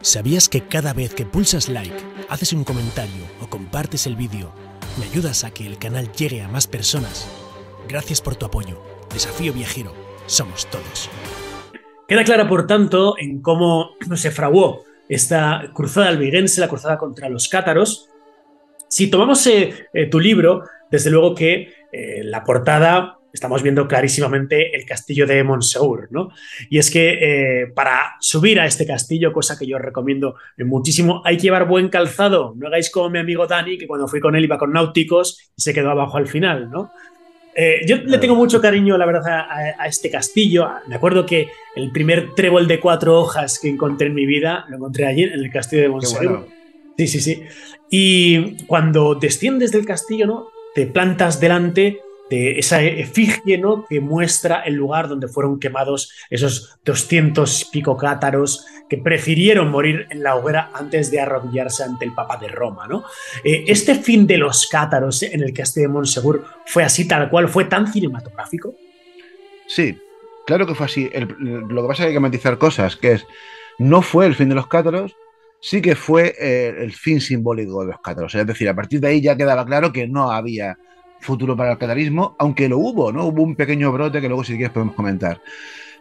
¿Sabías que cada vez que pulsas like, haces un comentario o compartes el vídeo, me ayudas a que el canal llegue a más personas? Gracias por tu apoyo. Desafío Viajero. Somos todos. Queda clara, por tanto, en cómo se fraguó esta cruzada albigense, la cruzada contra los cátaros. Si tomamos tu libro, desde luego que la portada estamos viendo clarísimamente el castillo de Montseur, ¿no? Y es que para subir a este castillo, cosa que yo recomiendo muchísimo, hay que llevar buen calzado. No hagáis como mi amigo Dani, que cuando fui con él iba con náuticos y se quedó abajo al final, ¿no? Yo le tengo mucho cariño, la verdad, a este castillo. Me acuerdo que el primer trébol de 4 hojas que encontré en mi vida lo encontré allí en el castillo de Montseur. Bueno. Sí, sí, sí. Y cuando desciendes del castillo, ¿no? Te plantas delante de esa efigie, ¿no? Que muestra el lugar donde fueron quemados esos 200 y pico cátaros que prefirieron morir en la hoguera antes de arrodillarse ante el Papa de Roma, ¿no? Este fin de los cátaros en el castillo de Montseur fue así tal cual, fue tan cinematográfico. Sí, claro que fue así. Lo que pasa es que hay que matizar cosas, que es, no fue el fin de los cátaros, sí que fue el fin simbólico de los cátaros. Es decir, a partir de ahí ya quedaba claro que no había futuro para el catarismo, aunque lo hubo, ¿no? Hubo un pequeño brote que luego, si quieres, podemos comentar.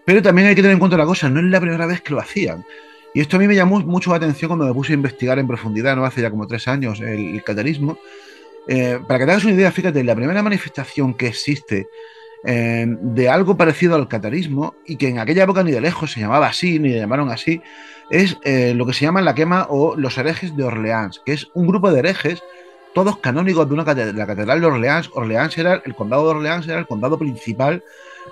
Pero también hay que tener en cuenta una cosa, no es la primera vez que lo hacían. Y esto a mí me llamó mucho la atención cuando me puse a investigar en profundidad, ¿no? Hace ya como 3 años, el catarismo. Para que te hagas una idea, fíjate, la primera manifestación que existe de algo parecido al catarismo, y que en aquella época ni de lejos se llamaba así, ni le llamaron así, es lo que se llama la quema o los herejes de Orleans, que es un grupo de herejes, todos canónigos de la catedral de Orleans. El condado de Orleans era el condado principal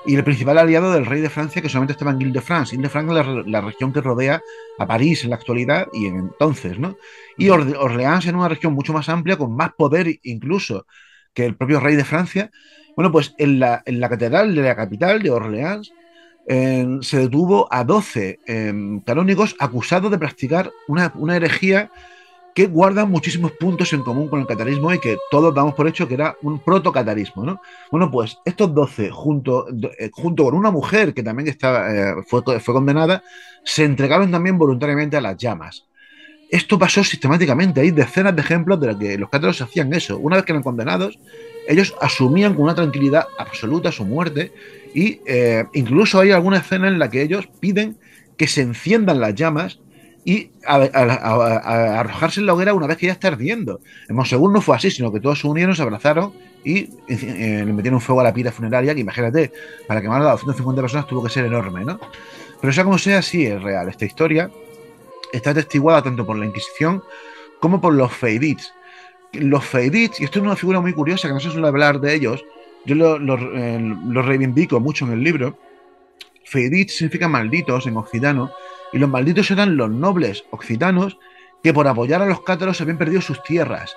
y el principal aliado del rey de Francia, que solamente estaba en Ile-de-France. Ile-de-France es la región que rodea a París en la actualidad y en entonces, ¿no? Y Orleans era una región mucho más amplia, con más poder incluso que el propio rey de Francia. Bueno, pues en la catedral de la capital, de Orleans, se detuvo a 12 canónigos acusados de practicar una herejía que guardan muchísimos puntos en común con el catarismo y que todos damos por hecho que era un protocatarismo, ¿no? Bueno, pues estos 12, junto con una mujer que también fue condenada, se entregaron también voluntariamente a las llamas. Esto pasó sistemáticamente. Hay decenas de ejemplos de los que los cátaros hacían eso. Una vez que eran condenados, ellos asumían con una tranquilidad absoluta su muerte y incluso hay alguna escena en la que ellos piden que se enciendan las llamas y a arrojarse en la hoguera una vez que ya está ardiendo. En Monsegur no fue así, sino que todos se unieron, se abrazaron y le metieron fuego a la pira funeraria, que imagínate, para quemar a 250 personas tuvo que ser enorme, ¿no? Pero sea como sea, sí es real. Esta historia está atestiguada tanto por la Inquisición como por los feydits. Los feydits, y esto es una figura muy curiosa, que no se suele hablar de ellos, yo lo reivindico mucho en el libro. Feydits significa malditos en occitano, y los malditos eran los nobles occitanos que por apoyar a los cátaros habían perdido sus tierras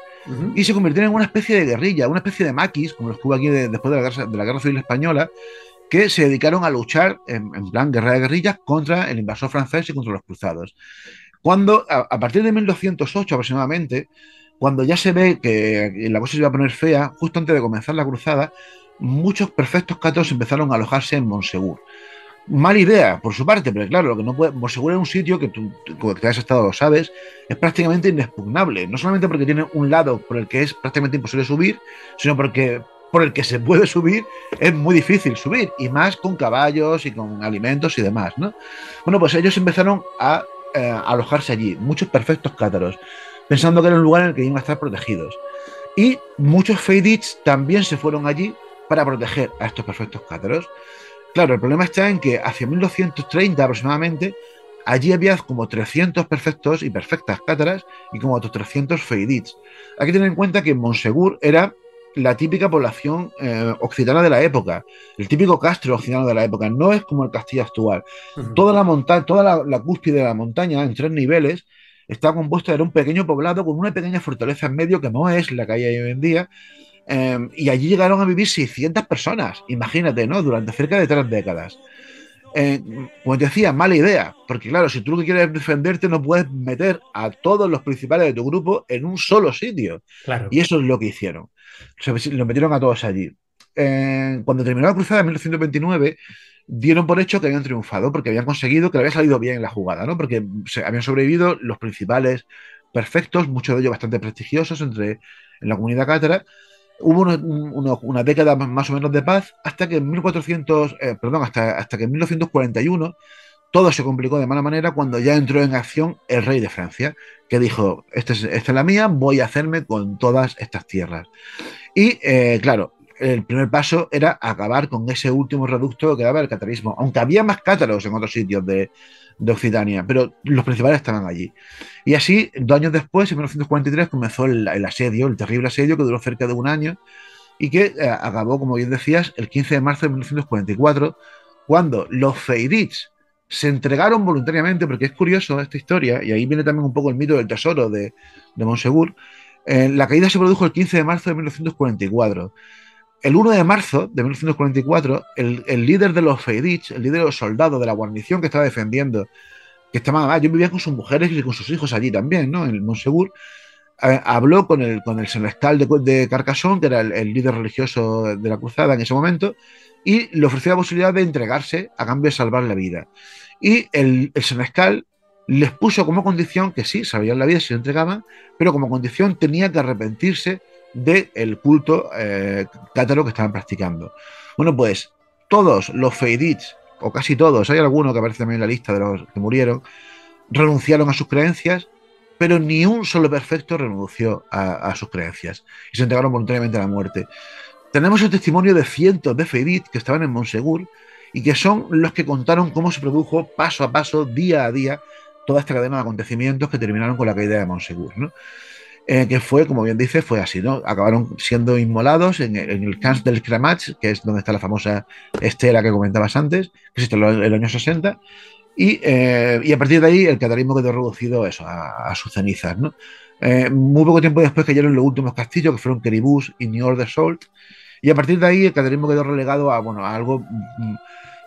y se convirtieron en una especie de guerrilla, una especie de maquis, como los que hubo aquí después de la Guerra Civil Española, que se dedicaron a luchar en plan guerra de guerrillas contra el invasor francés y contra los cruzados. Cuando, a partir de 1208 aproximadamente, cuando ya se ve que la cosa se iba a poner fea, justo antes de comenzar la cruzada, muchos perfectos cátaros empezaron a alojarse en Monsegur. Mala idea, por su parte, pero claro, lo que no puede. Monsegur es un sitio que tú que has estado lo sabes, es prácticamente inexpugnable. No solamente porque tiene un lado por el que es prácticamente imposible subir, sino porque por el que se puede subir es muy difícil subir, y más con caballos y con alimentos y demás, ¿no? Bueno, pues ellos empezaron a alojarse allí, muchos perfectos cátaros, pensando que era un lugar en el que iban a estar protegidos. Y muchos feydits también se fueron allí para proteger a estos perfectos cátaros. Claro, el problema está en que hacia 1230 aproximadamente, allí había como 300 perfectos y perfectas cátaras y como otros 300 feydits. Hay que tener en cuenta que Monsegur era la típica población occitana de la época, el típico castro occitano de la época, no es como el castillo actual. Toda la montaña, toda la cúspide de la montaña, en 3 niveles, está compuesta de un pequeño poblado con una pequeña fortaleza en medio que no es la que hay hoy en día. Y allí llegaron a vivir 600 personas, imagínate, ¿no? Durante cerca de 3 décadas. Como te decía, mala idea, porque claro, si tú lo que quieres defenderte no puedes meter a todos los principales de tu grupo en un solo sitio. Claro. Y eso es lo que hicieron. Lo metieron a todos allí. Cuando terminó la cruzada en 1929, dieron por hecho que habían triunfado, porque habían conseguido que le había salido bien la jugada, ¿no? Porque habían sobrevivido los principales perfectos, muchos de ellos bastante prestigiosos en la comunidad cátara. Hubo una década más o menos de paz hasta que en hasta que en 1941 todo se complicó de mala manera cuando ya entró en acción el rey de Francia, que dijo, esta es la mía, voy a hacerme con todas estas tierras. Y claro, el primer paso era acabar con ese último reducto que daba el catarismo, aunque había más cátaros en otros sitios de Occitania, pero los principales estaban allí. Y así, 2 años después, en 1943, comenzó el asedio, el terrible asedio que duró cerca de 1 año y que acabó, como bien decías, el 15 de marzo de 1944, cuando los feydits se entregaron voluntariamente, porque es curioso esta historia, y ahí viene también un poco el mito del tesoro de Monsegur. La caída se produjo el 15 de marzo de 1944. El 1 de marzo de 1944, el líder de los feydits, el líder de los soldados de la guarnición que estaba defendiendo, que estaban, yo vivía con sus mujeres y con sus hijos allí también, ¿no? En Monsegur, habló con el senescal de Carcassonne, que era el líder religioso de la cruzada en ese momento, y le ofreció la posibilidad de entregarse a cambio de salvar la vida. Y el senescal les puso como condición que sí, salvarían la vida si se entregaban, pero como condición tenía que arrepentirse del culto cátaro que estaban practicando. Bueno, pues todos los feydits, o casi todos, hay alguno que aparece también en la lista de los que murieron, renunciaron a sus creencias, pero ni un solo perfecto renunció a sus creencias y se entregaron voluntariamente a la muerte. Tenemos el testimonio de cientos de feydits que estaban en Monsegur y que son los que contaron cómo se produjo paso a paso, día a día, toda esta cadena de acontecimientos que terminaron con la caída de Monsegur, ¿no? Que fue, como bien dice, fue así, ¿no? Acabaron siendo inmolados en el Camp del Cremats, que es donde está la famosa estela que comentabas antes, que se instaló en el año 60, y a partir de ahí el catarismo quedó reducido eso, a sus cenizas, ¿no? Muy poco tiempo después cayeron los últimos castillos, que fueron Queribus y Niort de Solt, y a partir de ahí el caterismo quedó relegado a, bueno, a algo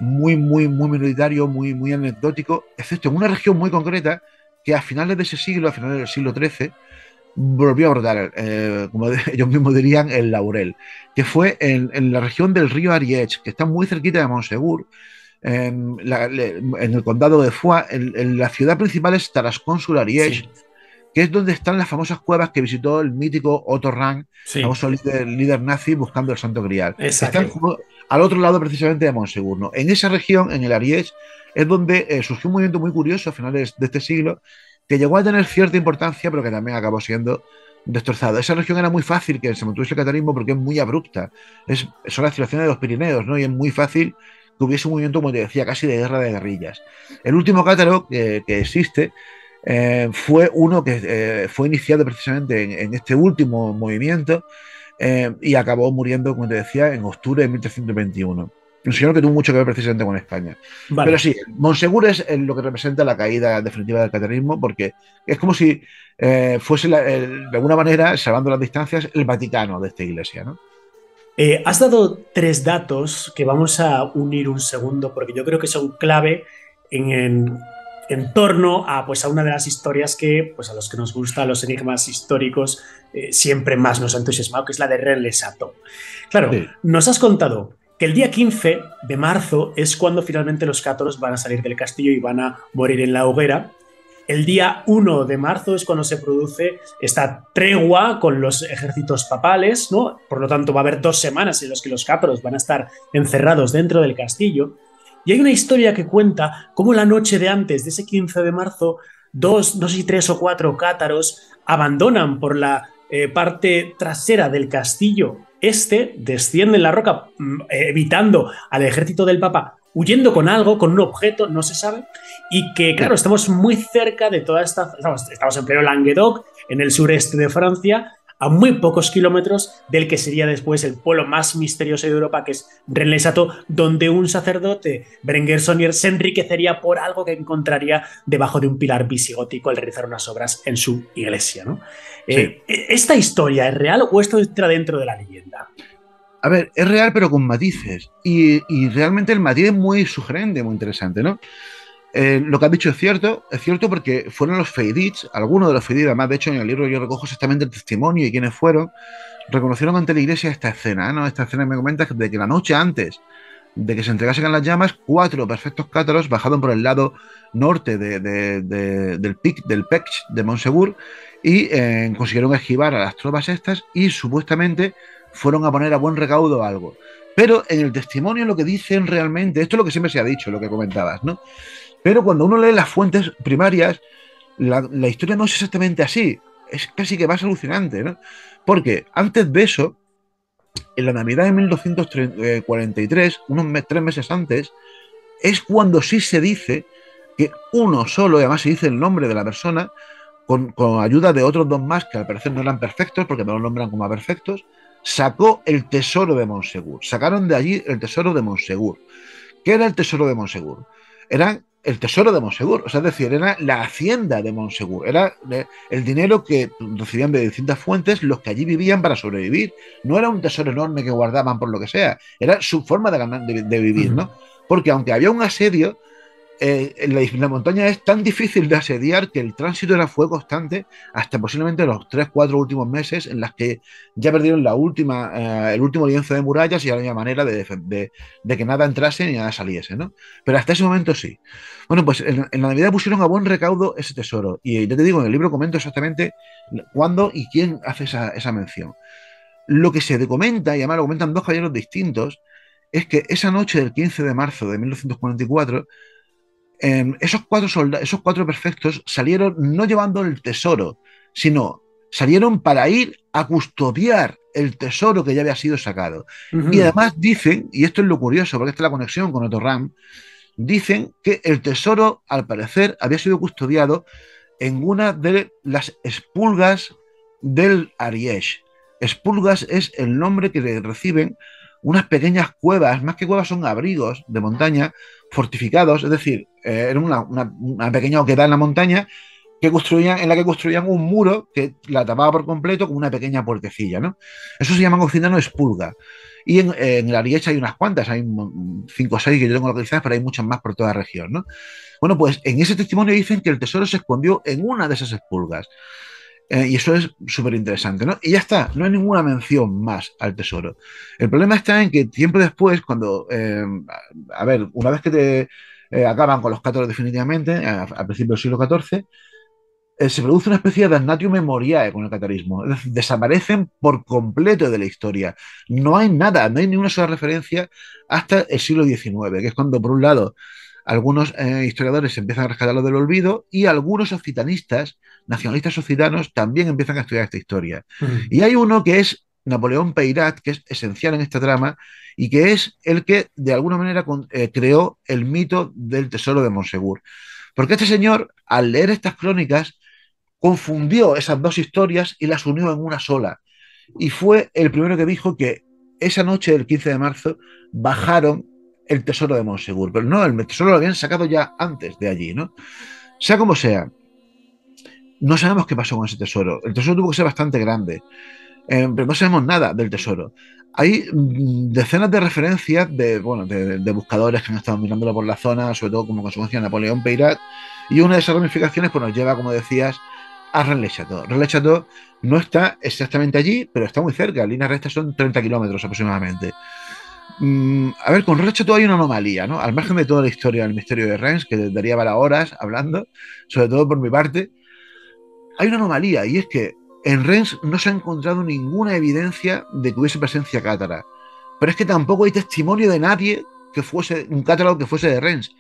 muy minoritario, muy anecdótico, excepto en una región muy concreta que a finales de ese siglo, a finales del siglo XIII, volvió a brotar, como ellos mismos dirían, el laurel, que fue en la región del río Ariège, que está muy cerquita de Montsegur, en el condado de Foix. La ciudad principal es Tarascon-sur-Ariège, Sí, que es donde están las famosas cuevas que visitó el mítico Otto Rank, sí, famoso líder nazi buscando el Santo Grial. Están exacto. al otro lado precisamente de Montsegur, ¿no? En esa región, en el Ariège, es donde surgió un movimiento muy curioso a finales de este siglo, que llegó a tener cierta importancia, pero que también acabó siendo destrozado. Esa región era muy fácil que se mantuviese el catarismo porque es muy abrupta. Son las ciudades de los Pirineos, ¿no? Y es muy fácil que hubiese un movimiento, como te decía, casi de guerra de guerrillas. El último cátaro que existe fue uno que fue iniciado precisamente en este último movimiento, y acabó muriendo, como te decía, en octubre de 1321. Un señor que tuvo mucho que ver precisamente con España. Pero Vale. sí, Monsegur es lo que representa la caída definitiva del catarismo, porque es como si fuese, de alguna manera, salvando las distancias, el Vaticano de esta iglesia, ¿no? Has dado tres datos que vamos a unir un segundo porque yo creo que son clave en torno a, pues, a una de las historias que, pues, a los que nos gustan los enigmas históricos, siempre más nos ha entusiasmado, que es la de Rennes Chateau. Claro, Sí, nos has contado que el día 15 de marzo es cuando finalmente los cátaros van a salir del castillo y van a morir en la hoguera. El día 1 de marzo es cuando se produce esta tregua con los ejércitos papales, ¿no? Por lo tanto, va a haber 2 semanas en las que los cátaros van a estar encerrados dentro del castillo. Y hay una historia que cuenta cómo la noche de antes de ese 15 de marzo, dos, no sé si tres o cuatro cátaros abandonan por la parte trasera del castillo este, descienden la roca, evitando al ejército del Papa, huyendo con algo, con un objeto, no se sabe, y que, sí. claro, estamos muy cerca de toda esta. Estamos en pleno Languedoc, en el sureste de Francia, a muy pocos kilómetros del que sería después el pueblo más misterioso de Europa, que es Rennes Chateau, donde un sacerdote, Berenguer Saunier, se enriquecería por algo que encontraría debajo de un pilar visigótico al realizar unas obras en su iglesia, ¿no? Sí. ¿Esta historia es real o esto entra dentro de la leyenda? A ver, es real pero con matices. Y realmente el matiz es muy sugerente, muy interesante, ¿no? Lo que has dicho es cierto porque fueron los Feydits, algunos de los Feydits, además, de hecho, en el libro yo recojo exactamente el testimonio y quiénes fueron, reconocieron ante la iglesia esta escena, ¿no? Esta escena me comentas de que la noche antes de que se entregasen a las llamas, 4 perfectos cátaros bajaron por el lado norte del pic del Pech de Montsegur y consiguieron esquivar a las tropas estas y supuestamente fueron a poner a buen recaudo algo. Pero en el testimonio lo que dicen realmente, esto es lo que siempre se ha dicho, lo que comentabas, ¿no? Pero cuando uno lee las fuentes primarias, la historia no es exactamente así. Es casi que más alucinante, ¿no? Porque antes de eso, en la Navidad de 1243, 3 meses antes, es cuando sí se dice que uno solo, y además se dice el nombre de la persona, con ayuda de otros 2 más, que al parecer no eran perfectos, porque no los nombran como perfectos, sacó el tesoro de Montsegur. Sacaron de allí el tesoro de Montsegur. ¿Qué era el tesoro de Montsegur? Era el tesoro de Montsegur, o sea, es decir, era la hacienda de Montsegur, era el dinero que recibían de distintas fuentes los que allí vivían para sobrevivir. No era un tesoro enorme que guardaban por lo que sea, era su forma de Uh vivir, -huh. ¿no? Porque aunque había un asedio, la montaña es tan difícil de asediar que el tránsito fue constante hasta posiblemente los 3 4 últimos meses, en las que ya perdieron el último lienzo de murallas y ya no había manera de que nada entrase ni nada saliese, ¿no? Pero hasta ese momento sí. Bueno, pues en la Navidad pusieron a buen recaudo ese tesoro. Y yo te digo, en el libro comento exactamente cuándo y quién hace esa mención. Lo que se comenta, y además lo comentan 2 caballeros distintos, es que esa noche del 15 de marzo de 1944 esos 4 perfectos salieron no llevando el tesoro, sino salieron para ir a custodiar el tesoro que ya había sido sacado. Uh Y -huh. además dicen, y esto es lo curioso, porque esta es la conexión con Otto Ram, dicen que el tesoro, al parecer, había sido custodiado en una de las espulgas del Ariège. Espulgas es el nombre que le reciben unas pequeñas cuevas, más que cuevas son abrigos de montaña fortificados, es decir, era una pequeña oquedad en la montaña en la que construían un muro que la tapaba por completo con una pequeña puertecilla, ¿no? Eso se llama en occitano espulga. Y en el Ariège hay unas cuantas, hay 5 o 6 que yo tengo localizadas, pero hay muchas más por toda la región, ¿no? Bueno, pues en ese testimonio dicen que el tesoro se escondió en una de esas espulgas. Y eso es súper interesante, ¿no? Y ya está, no hay ninguna mención más al tesoro. El problema está en que tiempo después, cuando, a ver, una vez que te acaban con los cátaros definitivamente, a principios del siglo XIV, se produce una especie de damnatio memoriae con el catarismo. Es decir, desaparecen por completo de la historia. No hay nada, no hay ni una sola referencia hasta el siglo XIX, que es cuando, por un lado, algunos historiadores empiezan a rescatarlo del olvido y algunos occitanistas, nacionalistas occitanos, también empiezan a estudiar esta historia. Y hay uno que es Napoleón Peyrat, que es esencial en esta trama y que es el que, de alguna manera, creó el mito del tesoro de Monsegur. Porque este señor, al leer estas crónicas, confundió esas dos historias y las unió en una sola. Y fue el primero que dijo que esa noche del 15 de marzo bajaron el tesoro de Monsegur. Pero no, el tesoro lo habían sacado ya antes de allí, ¿no? Sea como sea, no sabemos qué pasó con ese tesoro. El tesoro tuvo que ser bastante grande, pero no sabemos nada del tesoro. Hay decenas de referencias de buscadores que han estado mirándolo por la zona, sobre todo como consecuencia de Napoleón Peyrat, y una de esas ramificaciones pues, nos lleva, como decías, a Rennes-le-Château. Rennes-le-Château no está exactamente allí, pero está muy cerca. En línea recta son 30 kilómetros aproximadamente. A ver, con Rennes-le-Château hay una anomalía, ¿no? Al margen de toda la historia del misterio de Rennes, que daría para horas hablando, sobre todo por mi parte, hay una anomalía, y es que en Rennes no se ha encontrado ninguna evidencia de que hubiese presencia cátara. Pero es que tampoco hay testimonio de nadie que fuese un cátaro que fuese de Rennes.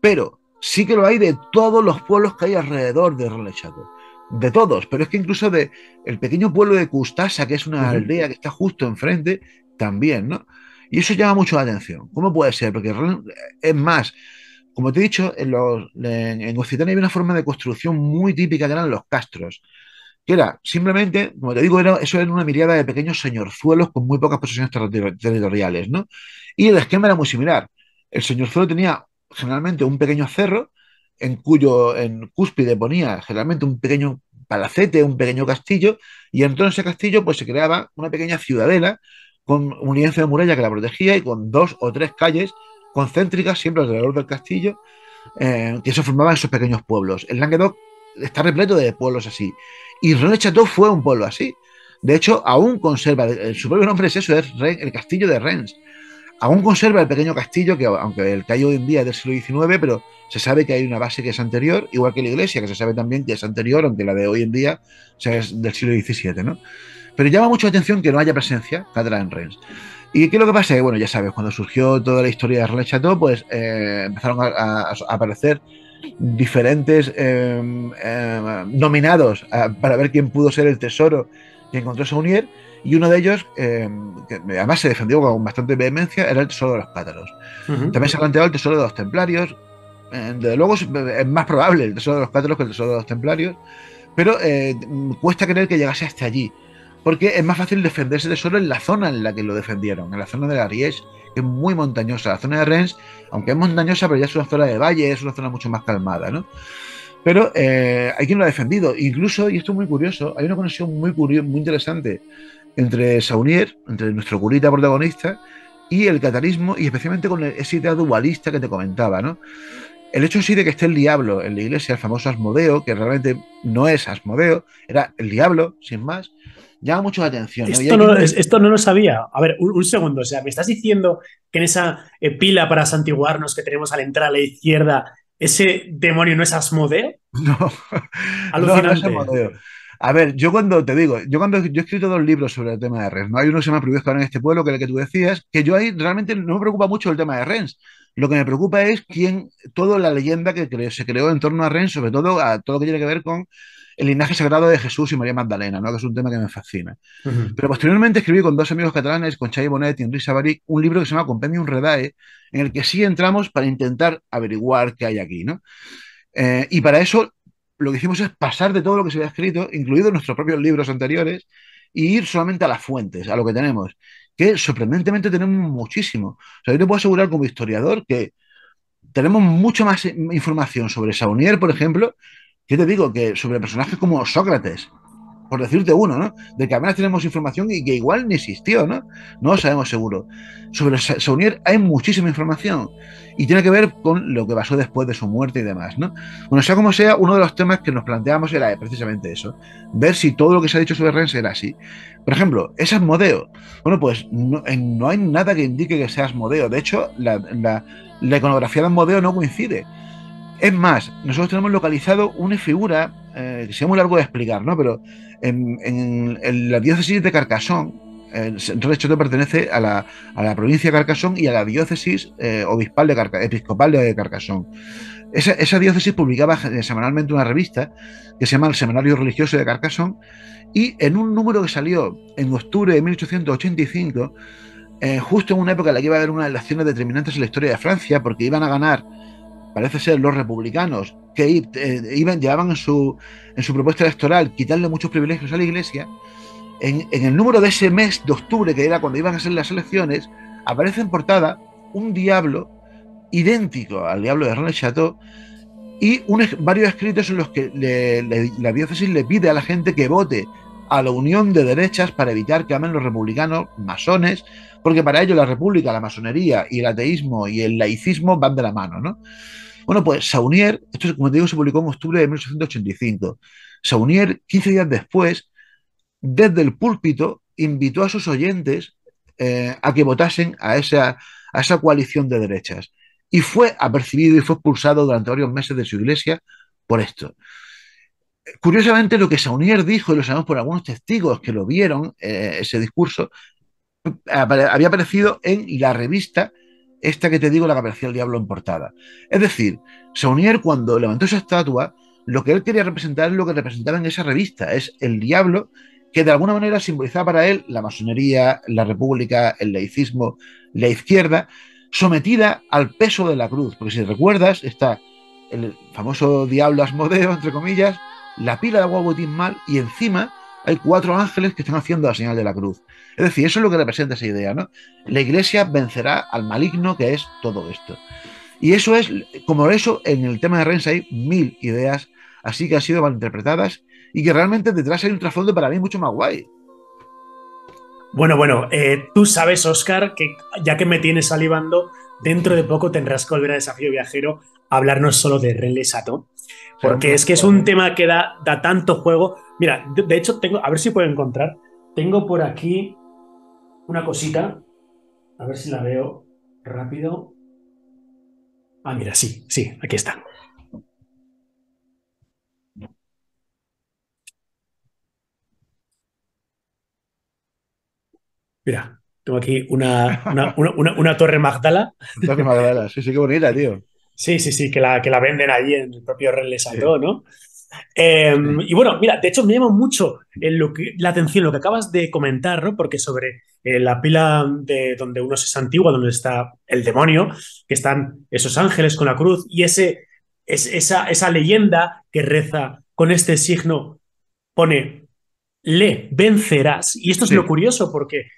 Pero sí que lo hay de todos los pueblos que hay alrededor de Rennes-le-Château. De todos, pero es que incluso de el pequeño pueblo de Custassa, que es una aldea que está justo enfrente, también, ¿no? Y eso llama mucho la atención. ¿Cómo puede ser? Porque es más, como te he dicho, en Occitania hay una forma de construcción muy típica que eran los castros, que era simplemente, como te digo, eso era una miriada de pequeños señorzuelos con muy pocas posesiones territoriales, ¿no? Y el esquema era muy similar. El señorzuelo tenía generalmente un pequeño cerro en cúspide ponía generalmente un pequeño palacete, un pequeño castillo, y en torno a ese castillo pues se creaba una pequeña ciudadela con un lienzo de muralla que la protegía y con 2 o 3 calles concéntricas siempre alrededor del castillo, que se formaban esos pequeños pueblos. El Languedoc está repleto de pueblos así. Y Rennes-le-Château fue un pueblo así. De hecho, aún conserva, su propio nombre es eso, es el castillo de Rennes. Aún conserva el pequeño castillo, que aunque el que hay hoy en día es del siglo XIX, pero se sabe que hay una base que es anterior, igual que la iglesia, que se sabe también que es anterior, aunque la de hoy en día es del siglo XVII, ¿no? Pero llama mucho la atención que no haya presencia cátara en Rennes. ¿Y qué es lo que pasa? Bueno, ya sabes, cuando surgió toda la historia de Rennes-le-Château, pues empezaron a aparecer diferentes nominados para ver quién pudo ser el tesoro que encontró Saunier, y uno de ellos, que además se defendió con bastante vehemencia, era el tesoro de los cátaros. También se ha planteado el tesoro de los templarios. Desde luego es más probable el tesoro de los cátaros que el tesoro de los templarios, pero cuesta creer que llegase hasta allí, porque es más fácil defenderse tesoro en la zona en la que lo defendieron, en la zona de Ariège, que es muy montañosa. La zona de Rennes, aunque es montañosa, pero ya es una zona de valle, es una zona mucho más calmada, ¿no? Pero hay quien lo ha defendido. Incluso, y esto es muy curioso, hay una conexión muy interesante entre Saunier, entre nuestro curita protagonista, y el catarismo, y especialmente con esa idea dualista que te comentaba, ¿no? El hecho sí de que esté el diablo en la iglesia, el famoso Asmodeo, que realmente no es Asmodeo, era el diablo, sin más, llama mucho la atención, ¿no? Esto no lo sabía. A ver, un segundo. O sea, ¿me estás diciendo que en esa pila para santiguarnos que tenemos al entrar a la izquierda, ese demonio no es Asmodeo? No, no es Asmodeo. A ver, yo cuando he escrito 2 libros sobre el tema de Rennes, ¿no? Hay uno que se llama Prohibido en este pueblo, que es el que tú decías, que yo ahí realmente no me preocupa mucho el tema de Rennes. Lo que me preocupa es toda la leyenda que se creó en torno a Rennes, sobre todo a todo lo que tiene que ver con el linaje sagrado de Jesús y María Magdalena, ¿no? Que es un tema que me fascina. Pero posteriormente escribí con 2 amigos catalanes, con Xavi Bonet y Enric Savaric, un libro que se llama Compendium Redae, en el que sí entramos para intentar averiguar qué hay aquí, ¿no? Y para eso lo que hicimos es pasar de todo lo que se había escrito, incluidos nuestros propios libros anteriores, e ir solamente a las fuentes, a lo que tenemos, que sorprendentemente tenemos muchísimo. O sea, yo te puedo asegurar como historiador que tenemos mucha más información sobre Saunier, por ejemplo, ¿Qué te digo? Que sobre personajes como Sócrates, por decirte uno, ¿no? De que apenas tenemos información y que igual ni existió, ¿no? No lo sabemos seguro. Sobre Saunier hay muchísima información y tiene que ver con lo que pasó después de su muerte y demás, ¿no? Bueno, sea como sea, uno de los temas que nos planteamos era precisamente eso, ver si todo lo que se ha dicho sobre Rennes era así. Por ejemplo, ¿es Asmodeo? Bueno, pues no hay nada que indique que sea Asmodeo. De hecho, la iconografía de Asmodeo no coincide. Es más, nosotros tenemos localizado una figura que sería muy largo de explicar, ¿no? Pero en la diócesis de Carcassonne, entonces esto pertenece a la provincia de Carcassonne y a la diócesis episcopal de Carcassonne. Esa diócesis publicaba semanalmente una revista que se llama El Semanario Religioso de Carcassonne, y en un número que salió en octubre de 1885, justo en una época en la que iba a haber unas elecciones determinantes en la historia de Francia, porque iban a ganar, parece ser, los republicanos, que llevaban en su propuesta electoral quitarle muchos privilegios a la Iglesia. En el número de ese mes de octubre, que era cuando iban a ser las elecciones, aparece en portada un diablo idéntico al diablo de Rennes le Chateau, y varios escritos en los que la diócesis le pide a la gente que vote a la unión de derechas para evitar que amen los republicanos masones, porque para ello la república, la masonería y el ateísmo y el laicismo van de la mano, ¿no? Bueno, pues Saunier, esto, como te digo, se publicó en octubre de 1885. Saunier, 15 días después, desde el púlpito, invitó a sus oyentes a que votasen a esa coalición de derechas. Y fue apercibido y fue expulsado durante varios meses de su iglesia por esto. Curiosamente, lo que Saunier dijo, y lo sabemos por algunos testigos que lo vieron, ese discurso, había aparecido en la revista esta que te digo, la que aparecía el diablo en portada. Es decir, Saunier, cuando levantó esa estatua, lo que él quería representar es lo que representaba en esa revista, es el diablo, que de alguna manera simbolizaba para él la masonería, la república, el laicismo, la izquierda, sometida al peso de la cruz. Porque si recuerdas, está el famoso diablo Asmodeo, entre comillas, la pila de agua bautismal, y encima hay 4 ángeles que están haciendo la señal de la cruz. Es decir, eso es lo que representa esa idea, ¿no? La iglesia vencerá al maligno, que es todo esto. Y eso es, como eso, en el tema de Rennes hay 1000 ideas así que han sido malinterpretadas y que realmente detrás hay un trasfondo para mí mucho más guay. Bueno, tú sabes, Óscar, que ya que me tienes salivando, dentro de poco tendrás que volver a Desafío Viajero a hablarnos solo de Rennes le Chateau, porque es que es un tema que da tanto juego. Mira, de hecho, a ver si puedo encontrar, tengo por aquí una cosita, a ver si la veo rápido. Ah, mira, sí, aquí está. Mira, tengo aquí una Torre Magdala. Torre Magdala, sí, qué bonita, tío. Sí, que la venden allí en el propio Rennes le Chateau, Sí. ¿no? Sí. Y bueno, mira, de hecho me llama mucho la atención lo que acabas de comentar, ¿no? Porque sobre la pila de donde uno se santigua, donde está el demonio, que están esos ángeles con la cruz, y esa leyenda que reza con este signo, pone, le vencerás. Y esto es lo Sí, curioso, porque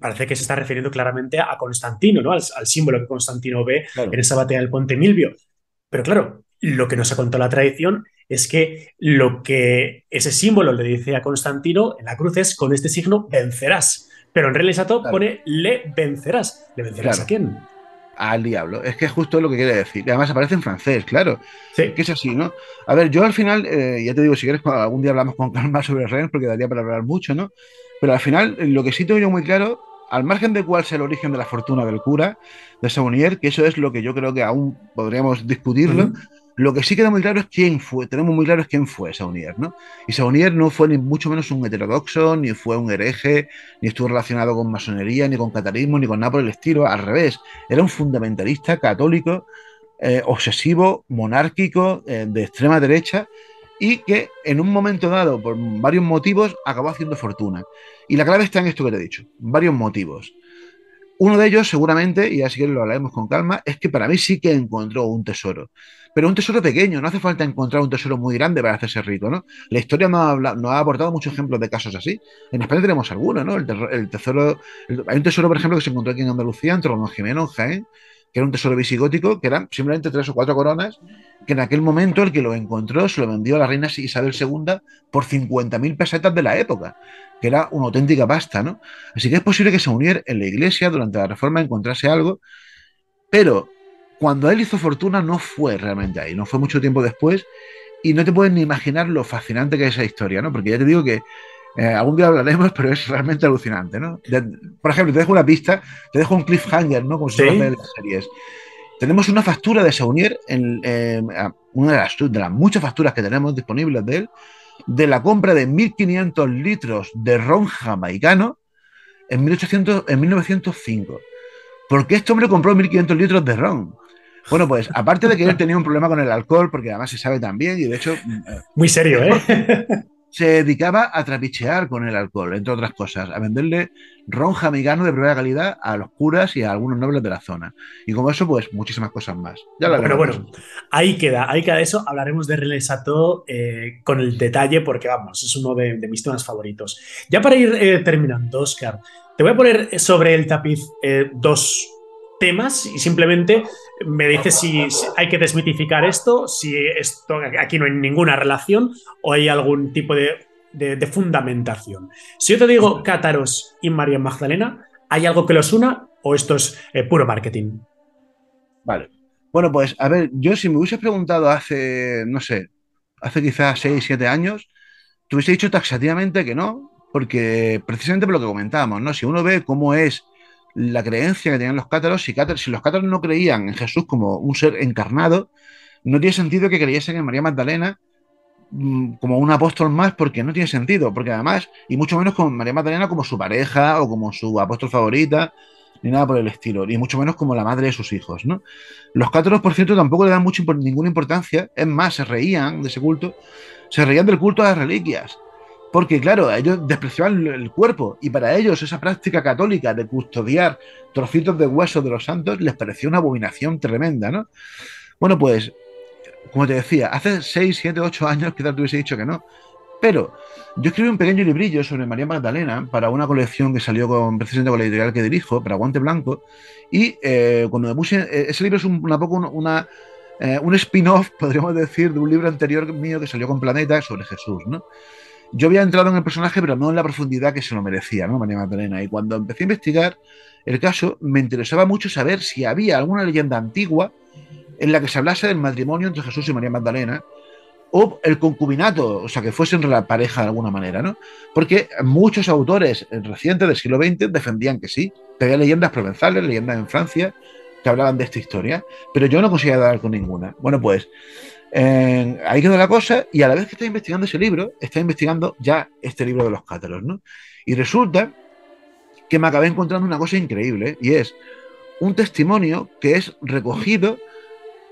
parece que se está refiriendo claramente a Constantino, ¿no? Al símbolo que Constantino ve en claro. esa batalla del Ponte Milvio. Pero claro, lo que nos ha contado la tradición es que lo que ese símbolo le dice a Constantino en la cruz es: con este signo vencerás. Pero en Rennes le Chateau Claro, pone: le vencerás. ¿Le vencerás a claro. quién? Al diablo. Es que es justo lo que quiere decir. Y además aparece en francés, claro. Es que Sí. es así, ¿no? A ver, yo al final, ya te digo, si quieres, algún día hablamos con calma sobre Rennes, porque daría para hablar mucho, ¿no? Pero al final, lo que sí tengo yo muy claro, al margen de cuál sea el origen de la fortuna del cura, de Saunier, que eso es lo que yo creo que aún podríamos discutirlo, Ujú. lo que sí queda muy claro es quién fue, tenemos muy claro es quién fue Saunier, ¿no? Y Saunier no fue ni mucho menos un heterodoxo, ni fue un hereje, ni estuvo relacionado con masonería, ni con catarismo, ni con nada por el estilo, al revés, era un fundamentalista católico, obsesivo, monárquico, de extrema derecha, y que en un momento dado, por varios motivos, acabó haciendo fortuna. Y la clave está en esto que te he dicho, varios motivos. Uno de ellos, seguramente, y así que lo hablaremos con calma, es que para mí sí que encontró un tesoro. Pero un tesoro pequeño, no hace falta encontrar un tesoro muy grande para hacerse rico, ¿no? La historia nos ha aportado muchos ejemplos de casos así. En España tenemos algunos, ¿no? Hay un tesoro, por ejemplo, que se encontró aquí en Andalucía, en Torrejimeno, en Jaén, que era un tesoro visigótico, que eran simplemente 3 o 4 coronas, que en aquel momento el que lo encontró se lo vendió a la reina Isabel II por 50.000 pesetas de la época, que era una auténtica pasta, ¿no? Así que es posible que Saunier en la iglesia durante la reforma encontrase algo, pero cuando él hizo fortuna no fue realmente ahí, no fue mucho tiempo después, y no te puedes ni imaginar lo fascinante que es esa historia, ¿no? Porque ya te digo que algún día hablaremos, pero es realmente alucinante, ¿no? Por ejemplo, te dejo una pista, te dejo un cliffhanger, ¿no? Como se suele hacer en Sí. las series. Tenemos una factura de Saunier, una de las muchas facturas que tenemos disponibles de él, de la compra de 1.500 litros de ron jamaicano en 1905. ¿Por qué este hombre compró 1.500 litros de ron? Bueno, pues aparte de que él tenía un problema con el alcohol, porque además se sabe también, y de hecho Muy serio, es ¿eh? porque se dedicaba a trapichear con el alcohol, entre otras cosas, a venderle ron jamaicano de primera calidad a los curas y a algunos nobles de la zona. Y como eso, pues muchísimas cosas más. Ya Bueno, hablaremos de eso. bueno, ahí queda eso. Hablaremos de René Chateau con el detalle porque, vamos, es uno de mis temas favoritos. Ya para ir terminando, Oscar, te voy a poner sobre el tapiz dos temas y simplemente me dices si hay que desmitificar esto, si esto aquí no hay ninguna relación o hay algún tipo de fundamentación. Si yo te digo Cátaros y María Magdalena, ¿hay algo que los una o esto es puro marketing? Vale. Bueno, pues a ver, yo si me hubieses preguntado hace, no sé, hace quizás 6 7 años, te hubiese dicho taxativamente que no, porque precisamente por lo que comentábamos, ¿no? Si uno ve cómo es la creencia que tenían los cátaros, si los cátaros no creían en Jesús como un ser encarnado, no tiene sentido que creyesen en María Magdalena como un apóstol más, porque no tiene sentido, porque además, y mucho menos con María Magdalena como su pareja o como su apóstol favorita, ni nada por el estilo, ni mucho menos como la madre de sus hijos, ¿no? Los cátaros, por cierto, tampoco le dan ninguna importancia, es más, se reían de ese culto, se reían del culto a las reliquias, porque claro, ellos despreciaban el cuerpo y para ellos esa práctica católica de custodiar trocitos de huesos de los santos les pareció una abominación tremenda, ¿no? Bueno, pues como te decía, hace 6 7 8 años quizás te hubiese dicho que no. Pero yo escribí un pequeño librillo sobre María Magdalena para una colección que salió precisamente con la editorial que dirijo, para Guante Blanco. Y cuando me puse. Ese libro es un spin-off, podríamos decir, de un libro anterior mío que salió con Planeta sobre Jesús, ¿no? Yo había entrado en el personaje, pero no en la profundidad que se lo merecía, ¿no? María Magdalena. Y cuando empecé a investigar el caso, me interesaba mucho saber si había alguna leyenda antigua en la que se hablase del matrimonio entre Jesús y María Magdalena o el concubinato, o sea, que fuesen la pareja de alguna manera, ¿no? Porque muchos autores recientes del siglo XX defendían que sí, que había leyendas provenzales, leyendas en Francia, que hablaban de esta historia, pero yo no conseguía dar con ninguna. Bueno, pues ahí quedó la cosa, y a la vez que está investigando ese libro, está investigando ya este libro de los cátaros, ¿no? Y resulta que me acabé encontrando una cosa increíble, y es un testimonio que es recogido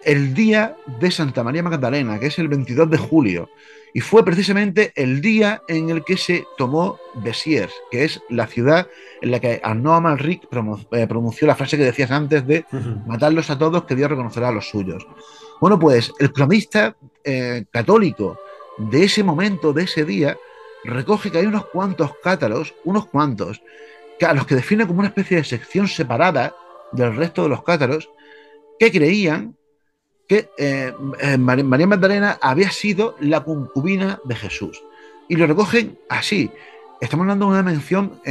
el día de Santa María Magdalena, que es el 22 de julio, y fue precisamente el día en el que se tomó Besiers, que es la ciudad en la que Arnaud Amalric pronunció la frase que decías antes de matarlos a todos, que Dios reconocerá a los suyos. Bueno, pues el cronista católico de ese momento, de ese día, recoge que hay unos cuantos cátaros, unos cuantos, a los que define como una especie de sección separada del resto de los cátaros, que creían que María Magdalena había sido la concubina de Jesús. Y lo recogen así. Estamos hablando de una mención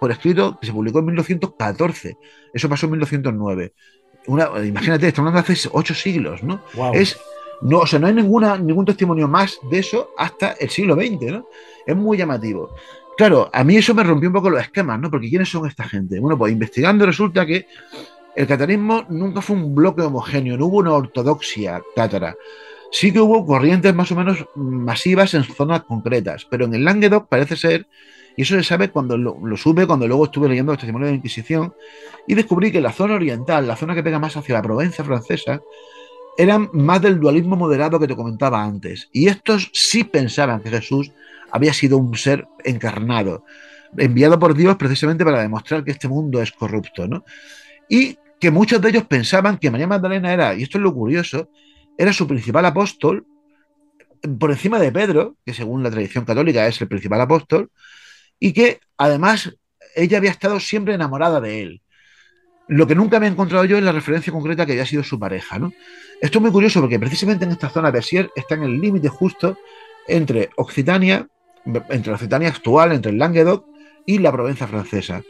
por escrito que se publicó en 1914. Eso pasó en 1909. Imagínate, estamos hablando de hace 8 siglos, ¿no? Wow. No, o sea, no hay ningún testimonio más de eso hasta el siglo XX, ¿no? Es muy llamativo. Claro, a mí eso me rompió un poco los esquemas, ¿no? Porque ¿quiénes son esta gente? Bueno, pues investigando resulta que el catarismo nunca fue un bloque homogéneo, no hubo una ortodoxia cátara. Sí que hubo corrientes más o menos masivas en zonas concretas, pero en el Languedoc parece ser, y eso se sabe cuando lo supe, cuando luego estuve leyendo los testimonios de la Inquisición, y descubrí que la zona oriental, la zona que pega más hacia la Provenza francesa, eran más del dualismo moderado que te comentaba antes. Y estos sí pensaban que Jesús había sido un ser encarnado, enviado por Dios precisamente para demostrar que este mundo es corrupto, ¿no? Y que muchos de ellos pensaban que María Magdalena era, y esto es lo curioso, era su principal apóstol, por encima de Pedro, que según la tradición católica es el principal apóstol, y que además ella había estado siempre enamorada de él. Lo que nunca me he encontrado yo es la referencia concreta que había sido su pareja, ¿no? Esto es muy curioso porque precisamente en esta zona de Sier está en el límite justo entre Occitania, entre la Occitania actual, entre el Languedoc y la Provenza francesa.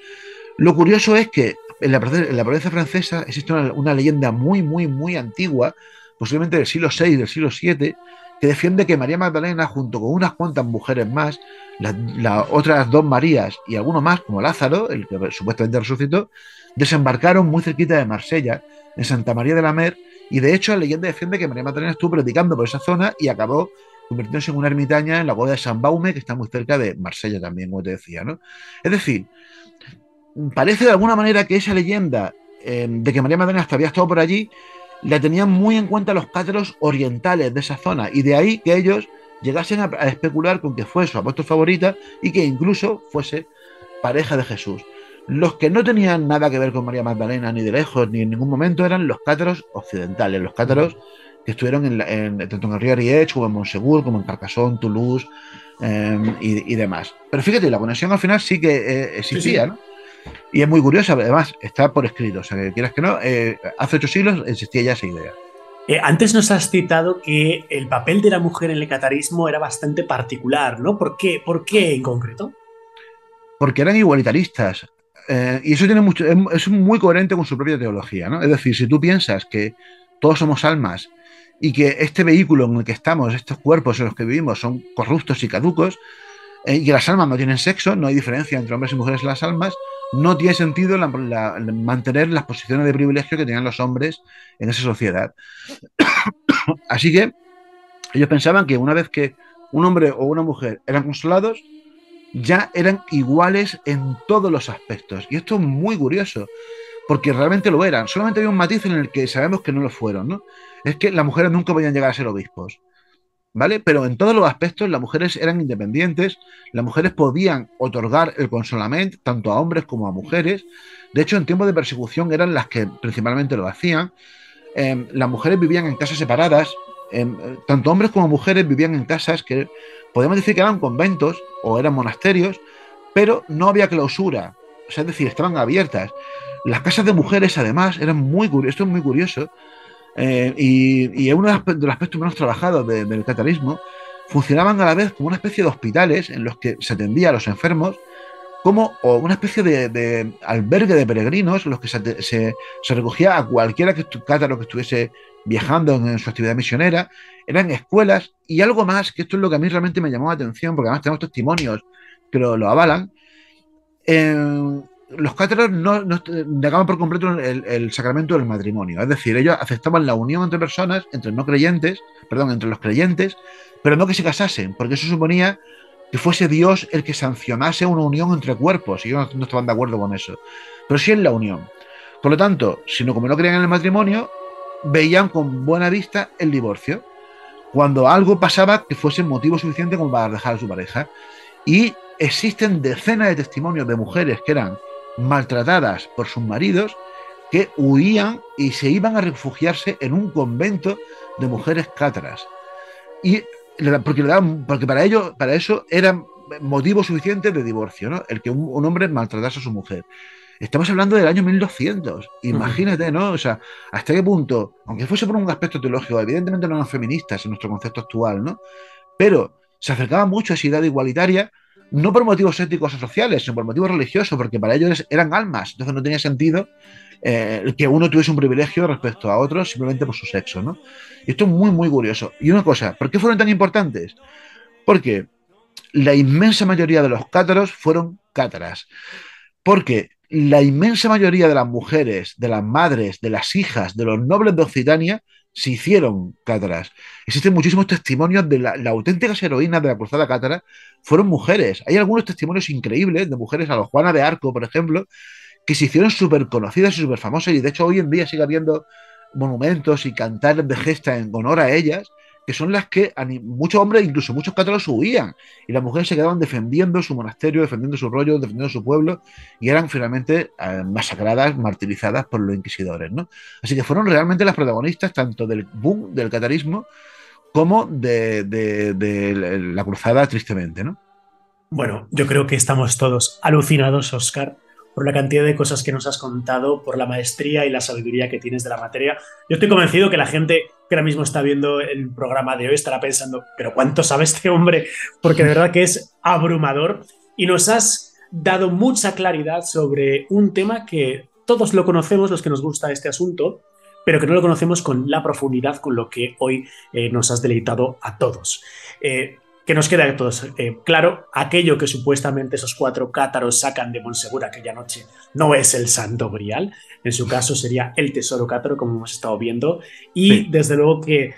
Lo curioso es que en la Provenza francesa existe una leyenda muy, muy, muy antigua, posiblemente del siglo VI, del siglo VII, que defiende que María Magdalena, junto con unas cuantas mujeres más, las otras dos Marías y alguno más, como Lázaro, el que supuestamente resucitó, desembarcaron muy cerquita de Marsella, en Santa María de la Mer, y de hecho la leyenda defiende que María Magdalena estuvo predicando por esa zona y acabó convirtiéndose en una ermitaña en la boda de San Baume, que está muy cerca de Marsella también, como te decía, ¿no? Es decir, parece de alguna manera que esa leyenda de que María Magdalena hasta había estado por allí la tenían muy en cuenta los cátaros orientales de esa zona, y de ahí que ellos llegasen a especular con que fue su apóstol favorita y que incluso fuese pareja de Jesús. Los que no tenían nada que ver con María Magdalena ni de lejos ni en ningún momento eran los cátaros occidentales, los cátaros que estuvieron tanto en el río Ariège como en Montsegur, como en Carcassonne, Toulouse y demás. Pero fíjate, la conexión al final sí que existía, Sí, sí. ¿no? Y es muy curiosa, además está por escrito, o sea, que quieras que no, hace 8 siglos existía ya esa idea. Antes nos has citado que el papel de la mujer en el catarismo era bastante particular, ¿no? ¿Por qué? ¿Por qué en concreto? Porque eran igualitaristas. Y eso tiene mucho, es muy coherente con su propia teología, ¿no? Es decir, si tú piensas que todos somos almas y que este vehículo en el que estamos, estos cuerpos en los que vivimos son corruptos y caducos, y que las almas no tienen sexo, no hay diferencia entre hombres y mujeres en las almas, no tiene sentido mantener las posiciones de privilegio que tenían los hombres en esa sociedad. Así que ellos pensaban que una vez que un hombre o una mujer eran consolados, ya eran iguales en todos los aspectos. Y esto es muy curioso, porque realmente lo eran. Solamente había un matiz en el que sabemos que no lo fueron, ¿no? Es que las mujeres nunca podían llegar a ser obispos, ¿vale? Pero en todos los aspectos las mujeres eran independientes, las mujeres podían otorgar el consolament tanto a hombres como a mujeres. De hecho, en tiempos de persecución eran las que principalmente lo hacían. Las mujeres vivían en casas separadas, tanto hombres como mujeres vivían en casas que podemos decir que eran conventos o eran monasterios, pero no había clausura, o sea, es decir, estaban abiertas. Las casas de mujeres, además, eran muy curioso, esto es muy curioso, y es uno de los aspectos menos trabajados del catarismo, funcionaban a la vez como una especie de hospitales en los que se atendía a los enfermos, como o una especie de albergue de peregrinos, en los que se recogía a cualquiera cátaro que estuviese viajando en su actividad misionera. Eran escuelas y algo más, que esto es lo que a mí realmente me llamó la atención, porque además tenemos testimonios que lo avalan. Los cátaros no negaban por completo el sacramento del matrimonio, es decir, ellos aceptaban la unión entre personas, entre no creyentes, perdón, entre los creyentes, pero no que se casasen, porque eso suponía que fuese Dios el que sancionase una unión entre cuerpos, y ellos no estaban de acuerdo con eso, pero sí en la unión. Por lo tanto, como no creían en el matrimonio, veían con buena vista el divorcio, cuando algo pasaba que fuese motivo suficiente como para dejar a su pareja. Y existen decenas de testimonios de mujeres que eran maltratadas por sus maridos, que huían y se iban a refugiarse en un convento de mujeres cátaras. Y porque para eso era motivo suficiente de divorcio, ¿no? El que un hombre maltratase a su mujer. Estamos hablando del año 1200. Imagínate, ¿no? O sea, hasta qué punto, aunque fuese por un aspecto teológico, evidentemente no eran feministas en nuestro concepto actual, ¿no? Pero se acercaban mucho a esa idea igualitaria, no por motivos éticos o sociales, sino por motivos religiosos, porque para ellos eran almas. Entonces no tenía sentido que uno tuviese un privilegio respecto a otro simplemente por su sexo, ¿no? Y esto es muy, muy curioso. Y una cosa, ¿por qué fueron tan importantes? Porque la inmensa mayoría de los cátaros fueron cátaras. Porque la inmensa mayoría de las mujeres, de las madres, de las hijas, de los nobles de Occitania se hicieron cátaras. Existen muchísimos testimonios de las auténticas heroínas de la cruzada cátara fueron mujeres. Hay algunos testimonios increíbles de mujeres, a los Juana de Arco, por ejemplo, que se hicieron súper conocidas y súper famosas, y de hecho hoy en día sigue habiendo monumentos y cantares de gesta en honor a ellas, que son las que muchos hombres, incluso muchos cátaros, huían, y las mujeres se quedaban defendiendo su monasterio, defendiendo su rollo, defendiendo su pueblo, y eran finalmente masacradas, martirizadas por los inquisidores, ¿no? Así que fueron realmente las protagonistas tanto del boom del catarismo como de la cruzada, tristemente, ¿no? Bueno, yo creo que estamos todos alucinados, Oscar, por la cantidad de cosas que nos has contado, por la maestría y la sabiduría que tienes de la materia. Yo estoy convencido que la gente que ahora mismo está viendo el programa de hoy estará pensando, pero ¿cuánto sabe este hombre? Porque de verdad que es abrumador y nos has dado mucha claridad sobre un tema que todos lo conocemos, los que nos gusta este asunto, pero que no lo conocemos con la profundidad con lo que hoy nos has deleitado a todos. Que nos queda a todos claro, aquello que supuestamente esos 4 cátaros sacan de Montsegura aquella noche no es el Santo Grial, en su caso sería el Tesoro Cátaro, como hemos estado viendo, y sí, desde luego que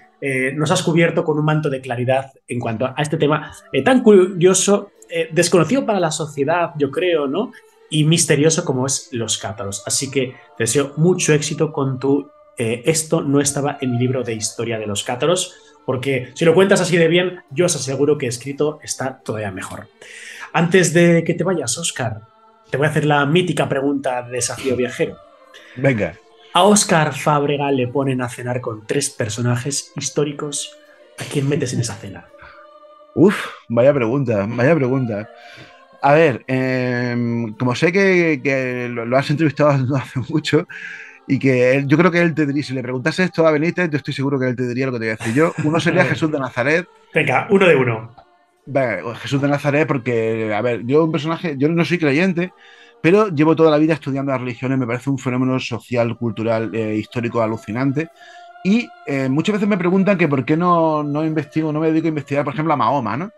nos has cubierto con un manto de claridad en cuanto a este tema tan curioso, desconocido para la sociedad, yo creo, ¿no? Y misterioso como es los cátaros. Así que te deseo mucho éxito con tu esto no estaba en mi libro de historia de los cátaros, porque si lo cuentas así de bien, yo os aseguro que escrito está todavía mejor. Antes de que te vayas, Óscar, te voy a hacer la mítica pregunta de desafío viajero. Venga. A Óscar Fábrega le ponen a cenar con 3 personajes históricos. ¿A quién metes en esa cena? Uf, vaya pregunta, vaya pregunta. A ver, como sé que lo has entrevistado no hace mucho, y que yo creo que él te diría, si le preguntase esto a Benítez, yo estoy seguro que él te diría lo que te voy a decir yo. Uno sería Jesús de Nazaret. Venga, uno de uno. Venga, Jesús de Nazaret, porque, a ver, yo un personaje, yo no soy creyente, pero llevo toda la vida estudiando las religiones, me parece un fenómeno social, cultural, histórico alucinante. Y muchas veces me preguntan que por qué no investigo, no me dedico a investigar, por ejemplo, a Mahoma, ¿no?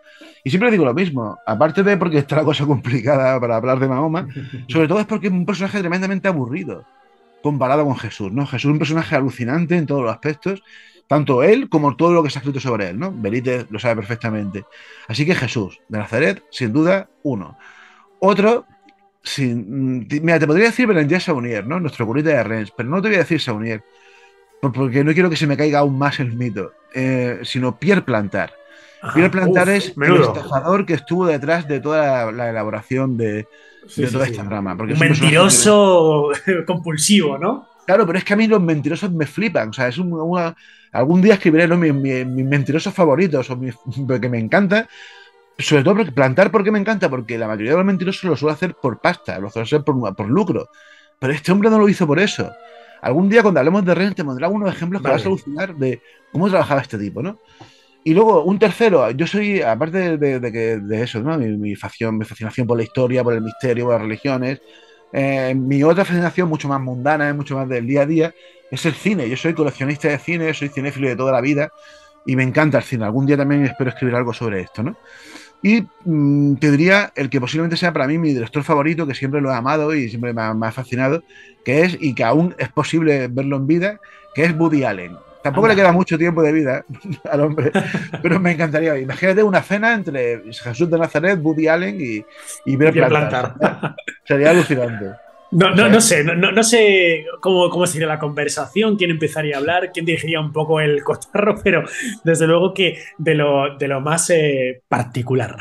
Y siempre digo lo mismo, aparte de porque está la cosa complicada para hablar de Mahoma, sobre todo es porque es un personaje tremendamente aburrido comparado con Jesús, ¿no? Jesús es un personaje alucinante en todos los aspectos, tanto él como todo lo que se ha escrito sobre él, ¿no? Benítez lo sabe perfectamente. Así que Jesús de Nazaret, sin duda, uno. Otro, mira, te podría decir Berenguer Saunier, ¿no? Nuestro curita de Rennes, pero no te voy a decir Saunier, porque no quiero que se me caiga aún más el mito, sino Pierre Plantard. Ajá, Pierre Plantard es el estafador que estuvo detrás de toda la elaboración de toda esta trama. Porque un mentiroso compulsivo, ¿no? Claro, pero es que a mí los mentirosos me flipan. O sea, es algún día escribiré, ¿no?, mis mentirosos favoritos, o que me encanta. Sobre todo porque Plantard, ¿por qué me encanta? Porque la mayoría de los mentirosos lo suele hacer por pasta, lo suele hacer por lucro. Pero este hombre no lo hizo por eso. Algún día, cuando hablemos de Rennes, te pondré algunos ejemplos que vas a alucinar de cómo trabajaba este tipo, ¿no? Y luego, un tercero, yo soy, aparte de eso, ¿no? Mi fascinación por la historia, por el misterio, por las religiones, mi otra fascinación, mucho más mundana, mucho más del día a día, es el cine. Yo soy coleccionista de cine, soy cinéfilo de toda la vida y me encanta el cine. Algún día también espero escribir algo sobre esto, ¿no? Y te diría el que posiblemente sea para mí mi director favorito, que siempre lo he amado y siempre me ha fascinado, que es, y que aún es posible verlo en vida, que es Woody Allen. Tampoco le queda mucho tiempo de vida al hombre, pero me encantaría. Imagínate una cena entre Jesús de Nazaret, Woody Allen y Pierre Plantard. Sería alucinante. No sé cómo sería la conversación, quién empezaría a hablar, quién dirigiría un poco el cotarro, pero desde luego que de lo más particular.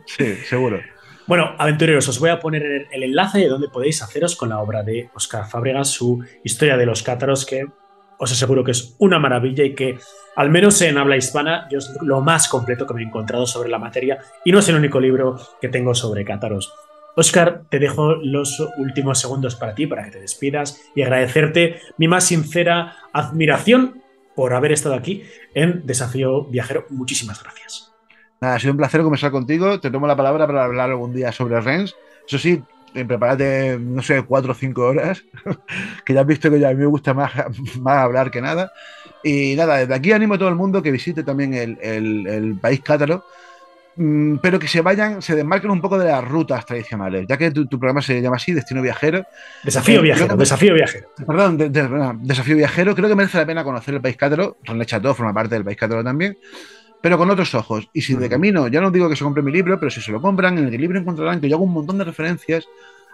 Sí, seguro. Bueno, aventureros, os voy a poner el enlace de donde podéis haceros con la obra de Óscar Fábrega, su Historia de los Cátaros, que os aseguro que es una maravilla y que, al menos en habla hispana, yo es lo más completo que me he encontrado sobre la materia y no es el único libro que tengo sobre cátaros. Óscar, te dejo los últimos segundos para ti, para que te despidas y agradecerte mi más sincera admiración por haber estado aquí en Desafío Viajero. Muchísimas gracias. Nada, ha sido un placer conversar contigo. Te tomo la palabra para hablar algún día sobre Rennes. Eso sí, prepárate, no sé, 4 o 5 horas, que ya has visto que a mí me gusta más hablar que nada. Y nada, desde aquí animo a todo el mundo que visite también el país cátaro, pero que se desmarquen un poco de las rutas tradicionales, ya que tu programa se llama así, Destino Viajero. Desafío Viajero, Desafío Viajero. Perdón, Desafío Viajero. Creo que merece la pena conocer el país cátaro. René Chateau forma parte del país cátaro también, pero con otros ojos. Y si de camino, ya no digo que se compre mi libro, pero si se lo compran, en el libro encontrarán que yo hago un montón de referencias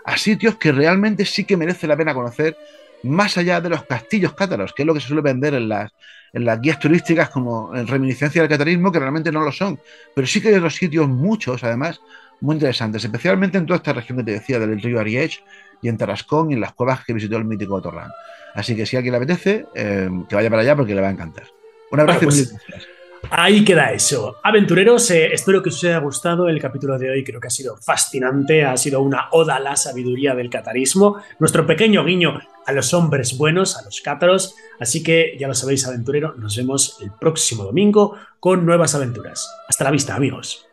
a sitios que realmente sí que merece la pena conocer, más allá de los castillos cátaros, que es lo que se suele vender en las guías turísticas como en reminiscencia del catarismo, que realmente no lo son. Pero sí que hay otros sitios, muchos además, muy interesantes, especialmente en toda esta región que te decía, del río Ariège y en Tarascón y en las cuevas que visitó el mítico Torrán. Así que si a alguien le apetece, que vaya para allá porque le va a encantar. Un abrazo y muchas gracias. Ahí queda eso. Aventureros, espero que os haya gustado el capítulo de hoy. Creo que ha sido fascinante, ha sido una oda a la sabiduría del catarismo, nuestro pequeño guiño a los hombres buenos, a los cátaros. Así que ya lo sabéis, aventurero, nos vemos el próximo domingo con nuevas aventuras. Hasta la vista, amigos.